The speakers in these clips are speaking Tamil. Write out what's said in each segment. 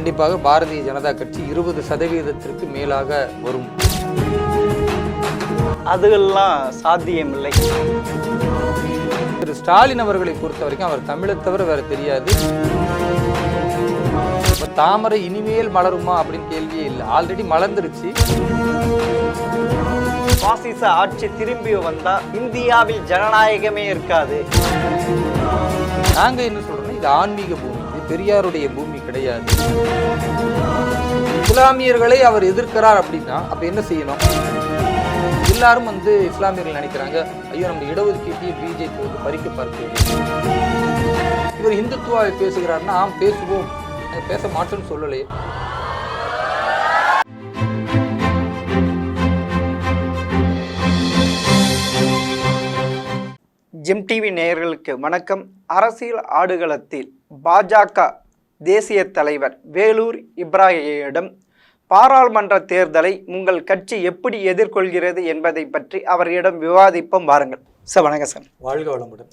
கண்டிப்பாக பாரதிய ஜனதா கட்சி 20% மேலாக வரும். அதெல்லாம் சாத்தியமில்லை. திரு ஸ்டாலின் அவர்களை பொறுத்த வரைக்கும் அவர் தமிழை தவிர வேற தெரியாது. தாமரை இனிமேல் மலருமா அப்படின்னு கேள்வியே இல்லை, ஆல்ரெடி மலர்ந்துருச்சு. பாசிச ஆட்சி திரும்பி வந்தா இந்தியாவில் ஜனநாயகமே இருக்காது. நாங்க என்ன சொல்றோம்னா, இது ஆன்மீக பூமி, இது பெரியாருடைய பூமி கிடையாது. இஸ்லாமியர்களை அவர் எதிர்க்கிறார் அப்படின்னா அப்ப என்ன செய்யணும்? எல்லாரும் இஸ்லாமியர்கள் நினைக்கிறாங்க, ஐயோ நம்ம இடஒதுக்கீட்டையும் பிஜேபி பறிக்க பார்க்கிறது. இவர் இந்துத்துவாவை பேசுகிறார்னா ஆம் பேசுவோம், பேச மாட்டோம்னு சொல்லலையே. ஜெம் டிவி நேயர்களுக்கு வணக்கம். அரசியல் ஆடுகளத்தில் பாஜக தேசிய தலைவர் வேலூர் இப்ராஹிமிடம் பாராளுமன்ற தேர்தலை உங்கள் கட்சி எப்படி எதிர்கொள்கிறது என்பதை பற்றி அவரிடம் விவாதிப்போம் வாருங்கள். சார் வணக்கம் சார். வாழ்க வளமுடன்.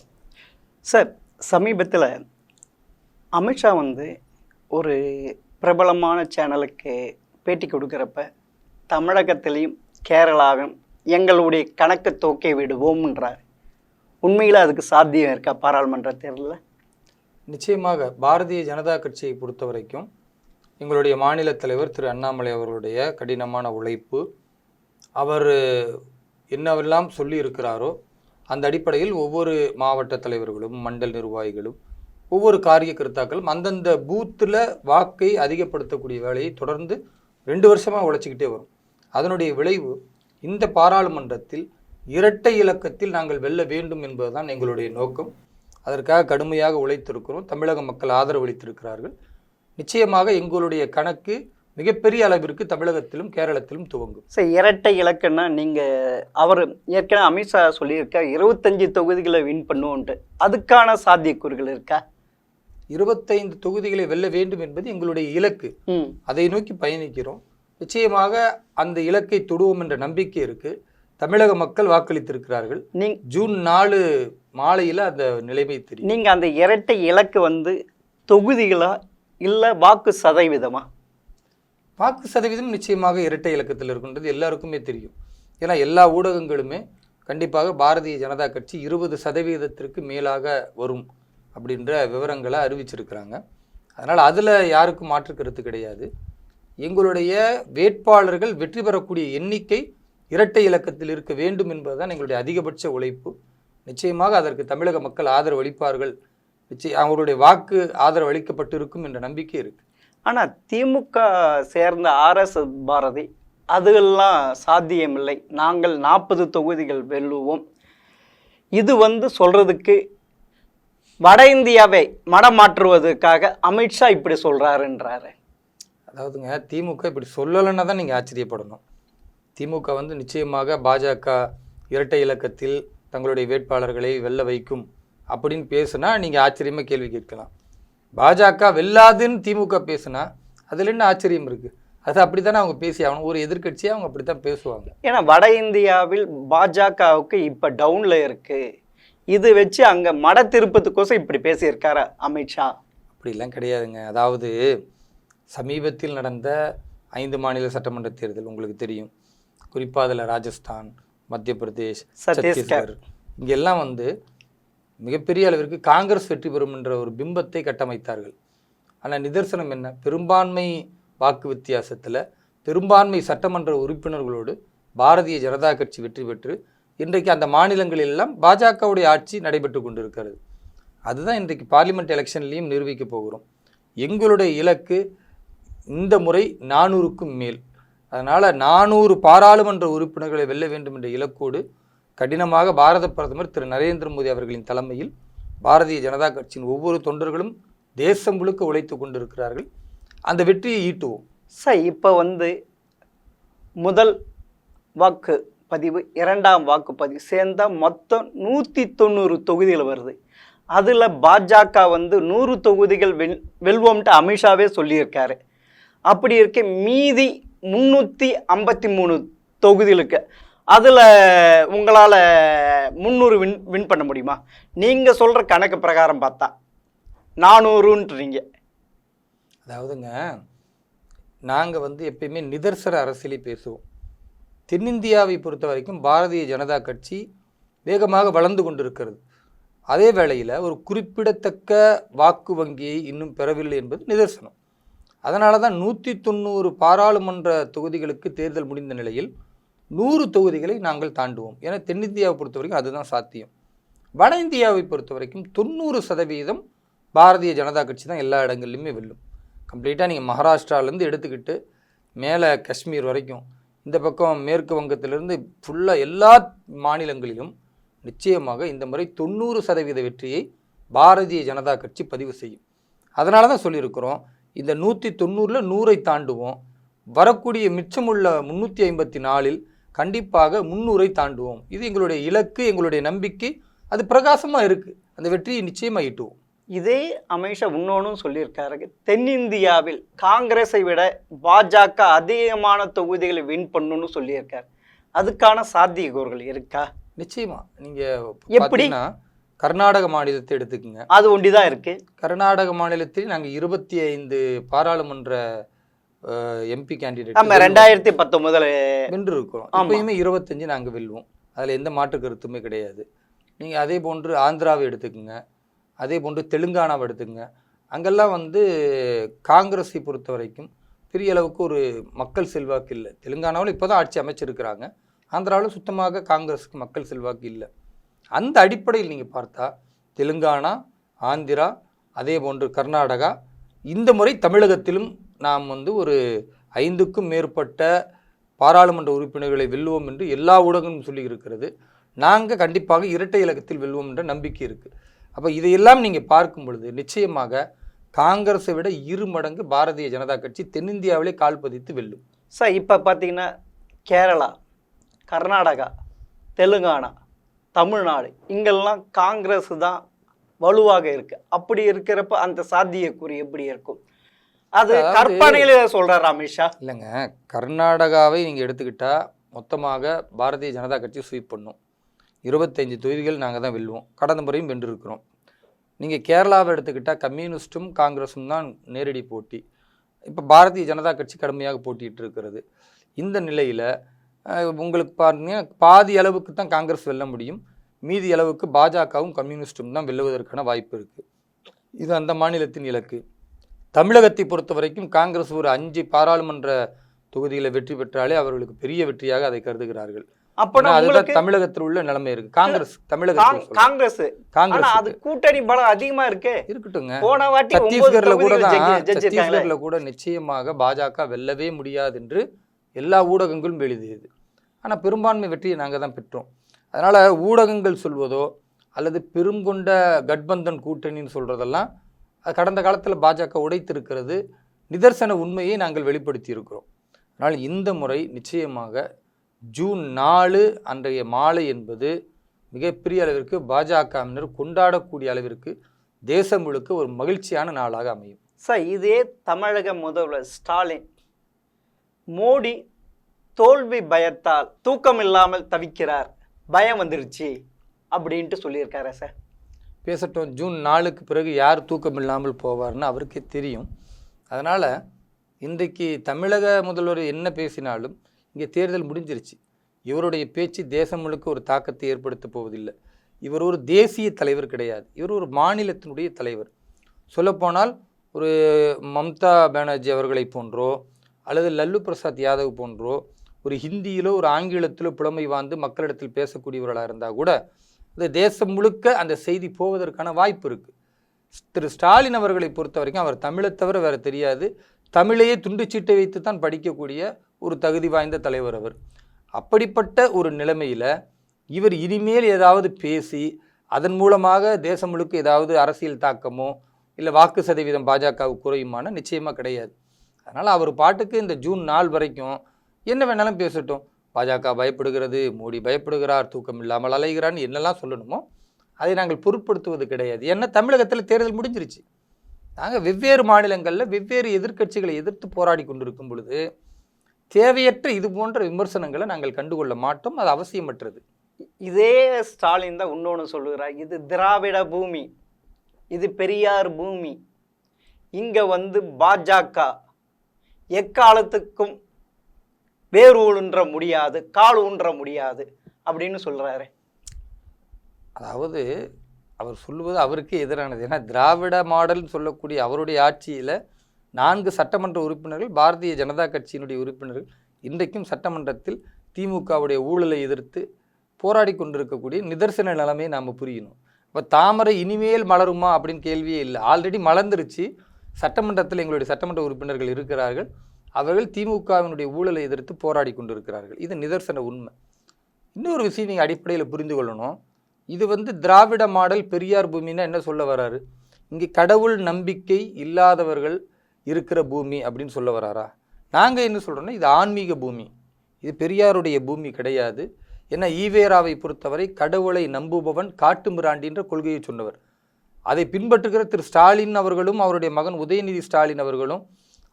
சார், சமீபத்தில் அமித்ஷா ஒரு பிரபலமான சேனலுக்கு பேட்டி கொடுக்குறப்ப தமிழகத்திலையும் கேரளாவும் எங்களுடைய கணக்கு தூக்கி விடுவோம்ன்றார். உண்மையில் அதுக்கு சாத்தியம் இருக்கா பாராளுமன்ற தேர்தலில்? நிச்சயமாக பாரதிய ஜனதா கட்சியை பொறுத்த வரைக்கும் எங்களுடைய மாநில தலைவர் திரு அண்ணாமலை அவர்களுடைய கடினமான உழைப்பு, அவர் என்னவெல்லாம் சொல்லி இருக்கிறாரோ அந்த அடிப்படையில் ஒவ்வொரு மாவட்ட தலைவர்களும் மண்டல் நிர்வாகிகளும் ஒவ்வொரு காரிய கருத்தாக்களும் அந்தந்த பூத்தில் வாக்கை அதிகப்படுத்தக்கூடிய வேலையை தொடர்ந்து 2 வருஷமாக உழைச்சிக்கிட்டே வரும். அதனுடைய விளைவு இந்த பாராளுமன்றத்தில் இரட்டை இலக்கத்தில் நாங்கள் வெல்ல வேண்டும் என்பதுதான் எங்களுடைய நோக்கம். அதற்காக கடுமையாக உழைத்திருக்கிறோம். தமிழக மக்கள் ஆதரவளித்திருக்கிறார்கள். நிச்சயமாக எங்களுடைய கணக்கு மிகப்பெரிய அளவிற்கு தமிழகத்திலும் கேரளத்திலும் துவங்கும். சார், இரட்டை இலக்குன்னா அவர் ஏற்கனவே அமித்ஷா சொல்லியிருக்கா 25 தொகுதிகளை வின் பண்ணுவோன்ட்டு. அதுக்கான சாத்தியக்கூறுகள் இருக்கா? 25 தொகுதிகளை வெல்ல வேண்டும் என்பது எங்களுடைய இலக்கு. அதை நோக்கி பயணிக்கிறோம். நிச்சயமாக அந்த இலக்கை தொடுவோம் என்ற நம்பிக்கை இருக்கு. தமிழக மக்கள் வாக்களித்திருக்கிறார்கள். ஜூன் 4 மாலையில் அந்த நிலைமை தெரியும். நீங்க அந்த இரட்டை இலக்கு தொகுதிகளா இல்ல வாக்கு சதவீதமா? வாக்கு சதவீதம் நிச்சயமாக இரட்டை இலக்கத்தில் இருக்கின்றது எல்லாருக்குமே தெரியும். ஏன்னா எல்லா ஊடகங்களுமே கண்டிப்பாக பாரதிய ஜனதா கட்சி 20% மேலாக வரும் அப்படின்ற விவரங்களை அறிவிச்சிருக்கிறாங்க. அதனால் அதில் யாருக்கும் மாற்று கருத்து கிடையாது. எங்களுடைய வேட்பாளர்கள் வெற்றி பெறக்கூடிய எண்ணிக்கை இரட்டை இலக்கத்தில் இருக்க வேண்டும் என்பதுதான் எங்களுடைய அதிகபட்ச உழைப்பு. நிச்சயமாக அதற்கு தமிழக மக்கள் ஆதரவு அளிப்பார்கள். அவங்களுடைய வாக்கு ஆதரவு அளிக்கப்பட்டு இருக்கும் என்ற நம்பிக்கை இருக்கு. ஆனால் திமுக சேர்ந்த RS பாரதி அதெல்லாம் சாத்தியமில்லை, நாங்கள் 40 தொகுதிகள் வெல்லுவோம், இது சொல்றதுக்கு வட இந்தியாவை மடமாற்றுவதற்காக அமித்ஷா இப்படி சொல்றாருன்றாரு. அதாவதுங்க, திமுக இப்படி சொல்லலைன்னா தான் நீங்கள் ஆச்சரியப்படணும். திமுக நிச்சயமாக பாஜக இரட்டை இலக்கத்தில் தங்களுடைய வேட்பாளர்களை வெல்ல வைக்கும் அப்படின்னு பேசுனா நீங்கள் ஆச்சரியமாக கேள்வி கேட்கலாம். பாஜக வெல்லாதுன்னு திமுக பேசுனா அதில் என்ன ஆச்சரியம் இருக்குது? அது அப்படி தானே அவங்க பேசி ஆகணும். ஒரு எதிர்கட்சியாக அவங்க அப்படி தான் பேசுவாங்க. ஏன்னா வட இந்தியாவில் பாஜகவுக்கு இப்போ டவுனில் இருக்குது, இது வச்சு அங்கே மட திருப்பத்துக்கோசம் இப்படி பேசியிருக்காரு அமித்ஷா. அப்படிலாம் கிடையாதுங்க. அதாவது சமீபத்தில் நடந்த 5 மாநில சட்டமன்ற தேர்தல் உங்களுக்கு தெரியும். குறிப்பாக அதில் ராஜஸ்தான், மத்திய பிரதேஷ், சத்தீஸ்கர் இங்கெல்லாம் மிகப்பெரிய அளவிற்கு காங்கிரஸ் வெற்றி பெறும் என்ற ஒரு பிம்பத்தை கட்டமைத்தார்கள். ஆனால் நிதர்சனம் என்ன? பெரும்பான்மை வாக்கு வித்தியாசத்தில் பெரும்பான்மை சட்டமன்ற உறுப்பினர்களோடு பாரதிய ஜனதா கட்சி வெற்றி பெற்று இன்றைக்கு அந்த மாநிலங்களெல்லாம் பாஜகவுடைய ஆட்சி நடைபெற்று கொண்டிருக்கிறது. அதுதான் இன்றைக்கு பார்லிமெண்ட் எலெக்ஷன்லேயும் நிரூபிக்க போகிறோம். எங்களுடைய இலக்கு இந்த முறை 400க்கும் மேல். அதனால் 400 பாராளுமன்ற உறுப்பினர்களை வெல்ல வேண்டும் என்ற இலக்கோடு கடினமாக பாரத பிரதமர் திரு நரேந்திர மோடி அவர்களின் தலைமையில் பாரதிய ஜனதா கட்சியின் ஒவ்வொரு தொண்டர்களும் தேசம் முழுக்க உழைத்து கொண்டிருக்கிறார்கள். அந்த வெற்றியை ஈட்டுவோம். சார், இப்போ முதல் வாக்கு பதிவு 2ஆம் வாக்குப்பதிவு சேர்ந்தா மொத்தம் 190 தொகுதிகள் வருது. அதில் பாஜக 100 தொகுதிகள் வெல்வோம்ட்டு அமித்ஷாவே சொல்லியிருக்காரு. அப்படி இருக்க மீதி 353 தொகுதிகளுக்கு அதில் உங்களால் 300 வின் பண்ண முடியுமா? நீங்கள் சொல்கிற கணக்கு பிரகாரம் பார்த்தா 400ன்றீங்க. அதாவதுங்க, நாங்கள் வந்து எப்பயுமே நிதர்சன அரசியலை பேசுவோம். தென்னிந்தியாவை பொறுத்த வரைக்கும் பாரதிய ஜனதா கட்சி வேகமாக வளர்ந்து கொண்டிருக்கிறது. அதே வேளையில் ஒரு குறிப்பிடத்தக்க வாக்கு வங்கியை இன்னும் பெறவில்லை என்பது நிதர்சனம். அதனால தான் 190 பாராளுமன்ற தொகுதிகளுக்கு தேர்தல் முடிந்த நிலையில் 100 தொகுதிகளை நாங்கள் தாண்டுவோம். ஏன்னா தென்னிந்தியாவை பொறுத்த வரைக்கும் அதுதான் சாத்தியம். வட இந்தியாவை பொறுத்த வரைக்கும் 90% பாரதிய ஜனதா கட்சி தான் எல்லா இடங்கள்லையுமே வெல்லும். கம்ப்ளீட்டாக நீங்கள் மகாராஷ்டிராவிலேருந்து எடுத்துக்கிட்டு மேலே காஷ்மீர் வரைக்கும், இந்த பக்கம் மேற்கு வங்கத்திலிருந்து ஃபுல்லாக எல்லா மாநிலங்களிலும் நிச்சயமாக இந்த முறை 90% வெற்றியை பாரதிய ஜனதா கட்சி பதிவு செய்யும். அதனால தான் சொல்லியிருக்கிறோம், இந்த 190ல் 100ஐ தாண்டுவோம். வரக்கூடிய மிச்சமுள்ள 354ல் கண்டிப்பாக 300ஐ தாண்டுவோம். இது எங்களுடைய இலக்கு, எங்களுடைய நம்பிக்கை. அது பிரகாசமாக இருக்குது. அந்த வெற்றியை நிச்சயமாக ஈட்டுவோம். இதே அமித்ஷா இன்னொன்னும் சொல்லியிருக்காரு, தென்னிந்தியாவில் காங்கிரஸை விட பாஜக அதிகமான தொகுதிகளை வின் பண்ணுன்னு சொல்லியிருக்காரு. அதுக்கான சாத்தியக்கூறுகள் இருக்கா? நிச்சயமா. நீங்கள் எப்படின்னா கர்நாடக மாநிலத்தை எடுத்துக்கோங்க. அது ஒண்டிதான் இருக்கு. கர்நாடக மாநிலத்தில் நாங்கள் 25 பாராளுமன்ற எம்பி கேண்டிடேட் 2019 வென்று இருக்கிறோம். எப்பயுமே 25 நாங்கள் வெல்வோம். அதில் எந்த மாற்று கருத்துமே கிடையாது. நீங்கள் அதே போன்று ஆந்திராவை எடுத்துக்கோங்க, அதே போன்று தெலுங்கானாவை எடுத்துக்கங்க. அங்கெல்லாம் வந்து காங்கிரஸை பொறுத்த வரைக்கும் பெரிய அளவுக்கு ஒரு மக்கள் செல்வாக்கு இல்லை. தெலுங்கானாவில் இப்போ தான் ஆட்சி அமைச்சிருக்கிறாங்க. ஆந்திராவில் சுத்தமாக காங்கிரஸுக்கு மக்கள் செல்வாக்கு இல்லை. அந்த அடிப்படையில் நீங்கள் பார்த்தா தெலுங்கானா, ஆந்திரா, அதே போன்று கர்நாடகா, இந்த முறை தமிழகத்திலும் நாம் வந்து ஒரு 5க்கும் மேற்பட்ட பாராளுமன்ற உறுப்பினர்களை வெல்லுவோம் என்று எல்லா ஊடகங்களும் சொல்லி இருக்கிறது. நாங்கள் கண்டிப்பாக இரட்டை இலக்கத்தில் வெல்வோம் என்ற நம்பிக்கை இருக்குது. அப்போ இதையெல்லாம் நீங்கள் பார்க்கும் பொழுது நிச்சயமாக காங்கிரஸை விட 2 மடங்கு பாரதிய ஜனதா கட்சி தென்னிந்தியாவிலே கால் பதித்து வெல்லும். சார் இப்போ பார்த்தீங்கன்னா கேரளா, கர்நாடகா, தெலுங்கானா, தமிழ்நாடு இங்கெல்லாம் காங்கிரஸ் தான் வலுவாக இருக்கு. அப்படி இருக்கிறப்ப அந்த சாத்தியக்கூறு எப்படி இருக்கும்? அது கற்பனையில சொல்றாரு அமித்ஷா. இல்லைங்க, கர்நாடகாவை நீங்கள் எடுத்துக்கிட்டால் மொத்தமாக பாரதிய ஜனதா கட்சி ஸ்வீப் பண்ணும். 25 தொகுதிகள் நாங்கள் தான் வெல்லுவோம். கடந்த முறையும் வென்றிருக்கிறோம். நீங்கள் கேரளாவை எடுத்துக்கிட்டால் கம்யூனிஸ்ட்டும் காங்கிரஸும் தான் நேரடி போட்டி. இப்போ பாரதிய ஜனதா கட்சி கடுமையாக போட்டிட்டு இருக்கிறது. இந்த நிலையில் உங்களுக்கு பார்த்தீங்கன்னா பாதி அளவுக்கு தான் காங்கிரஸ் வெல்ல முடியும். மீதி அளவுக்கு பாஜகவும் கம்யூனிஸ்ட்டும் தான் வெல்லுவதற்கான வாய்ப்பு இருக்குது. இது அந்த மாநிலத்தின் இலக்கு. தமிழகத்தை பொறுத்த வரைக்கும் காங்கிரஸ் ஒரு 5 பாராளுமன்ற தொகுதியில் வெற்றி பெற்றாலே அவர்களுக்கு பெரிய வெற்றியாக அதை கருதுகிறார்கள். அதுதான் தமிழகத்தில் உள்ள நிலைமை இருக்கு. காங்கிரஸ் அது கூட்டணி பலம் அதிகமா இருக்கு. இருக்கட்டுங்க, சத்தீஸ்கர்ல கூட நிச்சயமாக பாஜக வெல்லவே முடியாது என்று எல்லா ஊடகங்களும் எழுதியது. ஆனா பெரும்பான்மை வெற்றியை நாங்க தான் பெற்றோம். அதனால ஊடகங்கள் சொல்வதோ அல்லது பெருங்கொண்ட கட்பந்தன் கூட்டணின்னு சொல்றதெல்லாம் கடந்த காலத்தில் பாஜக உடைத்திருக்கிறது. நிதர்சன உண்மையை நாங்கள் வெளிப்படுத்தி இருக்கிறோம். அதனால் இந்த முறை நிச்சயமாக ஜூன் 4 அன்றைய மாலை என்பது மிகப்பெரிய அளவிற்கு பாஜகவினர் கொண்டாடக்கூடிய அளவிற்கு தேசம் முழுக்க ஒரு மகிழ்ச்சியான நாளாக அமையும். சார், இதே தமிழக முதல்வர் ஸ்டாலின் மோடி தோல்வி பயத்தால் தூக்கம் இல்லாமல் தவிக்கிறார், பயம் வந்துருச்சு அப்படின்ட்டு சொல்லியிருக்காரு. சார் பேசட்டும். ஜூன் 4க்கு பிறகு யார் தூக்கம் இல்லாமல் போவார்னு அவருக்கே தெரியும். அதனால் இன்றைக்கு தமிழக முதல்வர் என்ன பேசினாலும் இங்கே தேர்தல் முடிஞ்சிருச்சு. இவருடைய பேச்சு தேசம் முழுக்க ஒரு தாக்கத்தை ஏற்படுத்த போவதில்லை. இவர் ஒரு தேசிய தலைவர் கிடையாது, இவர் ஒரு மாநிலத்தினுடைய தலைவர். சொல்லப்போனால் ஒரு மம்தா பானர்ஜி அவர்களை போன்றோ அல்லது லல்லு பிரசாத் யாதவ் போன்றோ ஒரு ஹிந்தியிலோ ஒரு ஆங்கிலத்திலோ புலமை வாழ்ந்து மக்களிடத்தில் பேசக்கூடியவர்களாக இருந்தால் கூட இந்த தேசம் முழுக்க அந்த செய்தி போவதற்கான வாய்ப்பு இருக்குது. திரு ஸ்டாலின் அவர்களை பொறுத்த வரைக்கும் அவர் தமிழை தவிர வேறு தெரியாது. தமிழையே துண்டுச்சீட்டை வைத்து தான் படிக்கக்கூடிய ஒரு தகுதி வாய்ந்த தலைவர் அவர். அப்படிப்பட்ட ஒரு நிலைமையில் இவர் இனிமேல் ஏதாவது பேசி அதன் மூலமாக தேசம் முழுக்க ஏதாவது அரசியல் தாக்கமோ இல்லை வாக்கு சதவீதம் பாஜகவுக்கு குறையுமான நிச்சயமாக கிடையாது. அதனால் அவர் பாட்டுக்கு இந்த ஜூன் 4 வரைக்கும் என்ன வேணாலும் பேசட்டும். பாஜக பயப்படுகிறது, மோடி பயப்படுகிறார், தூக்கம் இல்லாமல் அலைகிறான்னு என்னெல்லாம் சொல்லணுமோ அதை நாங்கள் பொருட்படுத்துவது கிடையாது. ஏன்னா தமிழகத்தில் தேர்தல் முடிஞ்சிருச்சு. நாங்கள் வெவ்வேறு மாநிலங்களில் வெவ்வேறு எதிர்க்கட்சிகளை எதிர்த்து போராடி கொண்டிருக்கும் பொழுது தேவையற்ற இது போன்ற விமர்சனங்களை நாங்கள் கண்டுகொள்ள மாட்டோம். அது அவசியமற்றது. இதே ஸ்டாலின் தான் இன்னொன்று சொல்லுகிறார், இது திராவிட பூமி, இது பெரியார் பூமி, இங்கே வந்து பாஜக எக்காலத்துக்கும் வேர் ஊன்ற முடியாது, கால் ஊன்ற முடியாது அப்படின்னு சொல்றாரு. அதாவது அவர் சொல்லுவது அவருக்கே எதிரானது. ஏன்னா திராவிட மாடல்னு சொல்லக்கூடிய அவருடைய ஆட்சியில் 4 சட்டமன்ற உறுப்பினர்கள் பாரதிய ஜனதா கட்சியினுடைய உறுப்பினர்கள் இன்றைக்கும் சட்டமன்றத்தில் திமுகவுடைய ஊழலை எதிர்த்து போராடி கொண்டிருக்கக்கூடிய நிதர்சன நிலைமையை நாம் புரியணும். இப்போ தாமரை இனிமேல் மலருமா அப்படின்னு கேள்வியே இல்லை. ஆல்ரெடி மலர்ந்துருச்சு. சட்டமன்றத்தில் எங்களுடைய சட்டமன்ற உறுப்பினர்கள் இருக்கிறார்கள். அவர்கள் திமுகவினுடைய ஊழலை எதிர்த்து போராடி கொண்டிருக்கிறார்கள். இது நிதர்சன உண்மை. இன்னொரு விஷயம் நீங்கள் அடிப்படையில் புரிந்து கொள்ளணும். இது திராவிட மாடல் பெரியார் பூமின்னா என்ன சொல்ல வராரு? இங்கே கடவுள் நம்பிக்கை இல்லாதவர்கள் இருக்கிற பூமி அப்படின்னு சொல்ல வராரா? நாங்கள் என்ன சொல்கிறோன்னா இது ஆன்மீக பூமி, இது பெரியாருடைய பூமி கிடையாது. ஏன்னா ஈவேராவை பொறுத்தவரை கடவுளை நம்புபவன் காட்டு மிராண்டின்ற கொள்கையை சொன்னவர். அதை பின்பற்றுகிற திரு ஸ்டாலின் அவர்களும் அவருடைய மகன் உதயநிதி ஸ்டாலின் அவர்களும்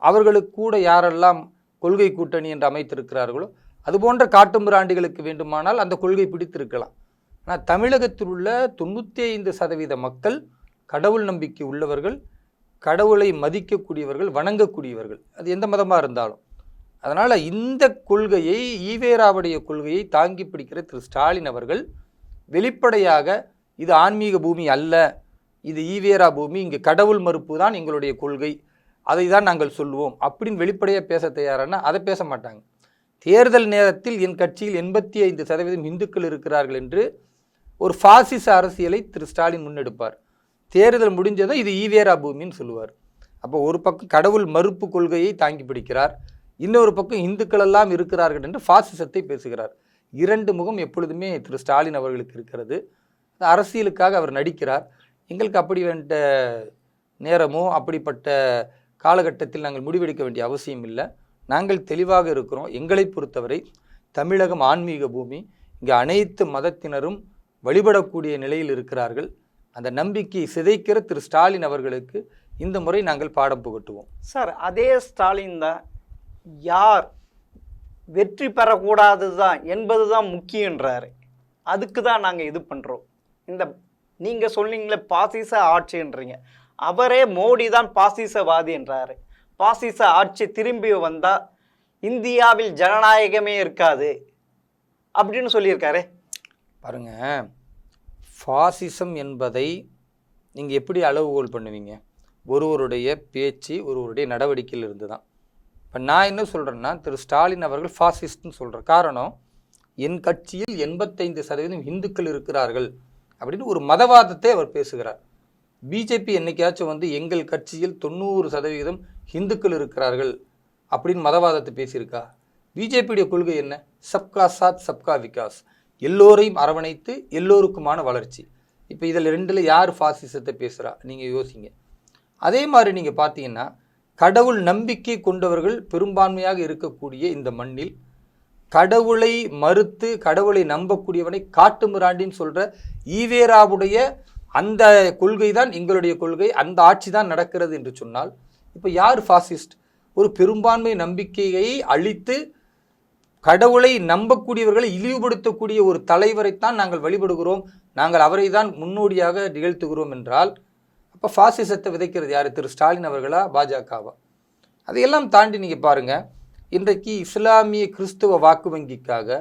அவர்களுக்கு கூட யாரெல்லாம் கொள்கை கூட்டணி என்று அமைத்திருக்கிறார்களோ அதுபோன்ற காட்டு மிராண்டிகளுக்கு வேண்டுமானால் அந்த கொள்கை பிடித்திருக்கலாம். ஆனால் தமிழகத்தில் உள்ள 95% மக்கள் கடவுள் நம்பிக்கை உள்ளவர்கள், கடவுளை மதிக்கக்கூடியவர்கள், வணங்கக்கூடியவர்கள், அது எந்த மதமாக இருந்தாலும். அதனால் இந்த கொள்கையை, ஈவேராவுடைய கொள்கையை தாங்கி பிடிக்கிற திரு ஸ்டாலின் அவர்கள் வெளிப்படையாக இது ஆன்மீக பூமி அல்ல, இது ஈவேரா பூமி, இங்கே கடவுள் மறுப்பு தான் எங்களுடைய கொள்கை, அதை தான் நாங்கள் சொல்லுவோம் அப்படின்னு வெளிப்படையாக பேச தயாரானா அதை பேச மாட்டாங்க. தேர்தல் நேரத்தில் என் கட்சியில் 85% இந்துக்கள் இருக்கிறார்கள் என்று ஒரு பாசிச அரசியலை திரு ஸ்டாலின் முன்னெடுப்பார். தேர்தல் முடிஞ்சதை இது ஈவேரா பூமின்னு சொல்லுவார். அப்போ ஒரு பக்கம் கடவுள் மறுப்பு கொள்கையை தாங்கி பிடிக்கிறார், இன்னொரு பக்கம் இந்துக்கள் எல்லாம் இருக்கிறார்கள் என்று பாசிசத்தை பேசுகிறார். 2 முகம் எப்பொழுதுமே திரு ஸ்டாலின் அவர்களுக்கு இருக்கிறது. அரசியலுக்காக அவர் நடிக்கிறார். எங்களுக்கு அப்படி வேண்ட நேரமோ அப்படிப்பட்ட காலகட்டத்தில் நாங்கள் முடிவெடுக்க வேண்டிய அவசியம் இல்லை. நாங்கள் தெளிவாக இருக்கிறோம். எங்களை பொறுத்தவரை தமிழகம் ஆன்மீக பூமி, இங்கே அனைத்து மதத்தினரும் வழிபடக்கூடிய நிலையில் இருக்கிறார்கள். அந்த நம்பிக்கையை சிதைக்கிற திரு ஸ்டாலின் அவர்களுக்கு இந்த முறை நாங்கள் பாடம் புகட்டுவோம். சார், அதே ஸ்டாலின் தான் யார் வெற்றி பெறக்கூடாது தான் என்பது தான் முக்கியன்றாரு. அதுக்கு தான் நாங்கள் இது பண்ணுறோம். இந்த நீங்கள் சொன்னீங்களே பாசிச ஆட்சின்றீங்க, அவரே மோடி தான் பாசிசவாதி என்றாரு. பாசிச ஆட்சி திரும்பி வந்தால் இந்தியாவில் ஜனநாயகமே இருக்காது அப்படின்னு சொல்லியிருக்காரு. பாருங்க, ஃபாசிசம் என்பதை நீங்கள் எப்படி அளவுகோல் பண்ணுவீங்க? ஒருவருடைய பேச்சு, ஒருவருடைய நடவடிக்கையில் இருந்து தான். இப்போ நான் என்ன சொல்கிறேன்னா, திரு ஸ்டாலின் அவர்கள் ஃபாசிஸ்ட்னு சொல்கிற காரணம், என் கட்சியில் 85% இந்துக்கள் இருக்கிறார்கள் அப்படின்னு ஒரு மதவாதத்தை அவர் பேசுகிறார். பிஜேபி என்னைக்காச்சும் எங்கள் கட்சியில் 90% இந்துக்கள் இருக்கிறார்கள் அப்படின்னு மதவாதத்தை பேசியிருக்கா? பிஜேபியுடைய கொள்கை என்ன? சப்கா சாத் சப்கா விகாஸ், எல்லோரையும் அரவணைத்து எல்லோருக்குமான வளர்ச்சி. இப்போ இதில் 2ல் யார் ஃபாசிசத்தை பேசுகிறா? நீங்கள் யோசிங்க. அதே மாதிரி நீங்கள் பார்த்தீங்கன்னா, கடவுள் நம்பிக்கை கொண்டவர்கள் பெரும்பான்மையாக இருக்கக்கூடிய இந்த மண்ணில் கடவுளை மறுத்து கடவுளை நம்பக்கூடியவனை காட்டு மிராண்டின்னு சொல்கிற ஈவேராவுடைய அந்த கொள்கை தான் எங்களுடைய கொள்கை, அந்த ஆட்சி தான் நடக்கிறது என்று சொன்னால் இப்போ யார் ஃபாசிஸ்ட்? ஒரு பெரும்பான்மை நம்பிக்கையை அழித்து கடவுளை நம்பக்கூடியவர்களை இழிவுபடுத்தக்கூடிய ஒரு தலைவரைத்தான் நாங்கள் வழிபடுகிறோம், நாங்கள் அவரை தான் முன்னோடியாக நிகழ்த்துகிறோம் என்றால் அப்போ ஃபாசிசத்தை விதைக்கிறது யார்? திரு ஸ்டாலின் அவர்களா, பாஜகவா? அதையெல்லாம் தாண்டி நீங்கள் பாருங்கள், இன்றைக்கு இஸ்லாமிய கிறிஸ்துவ வாக்கு வங்கிக்காக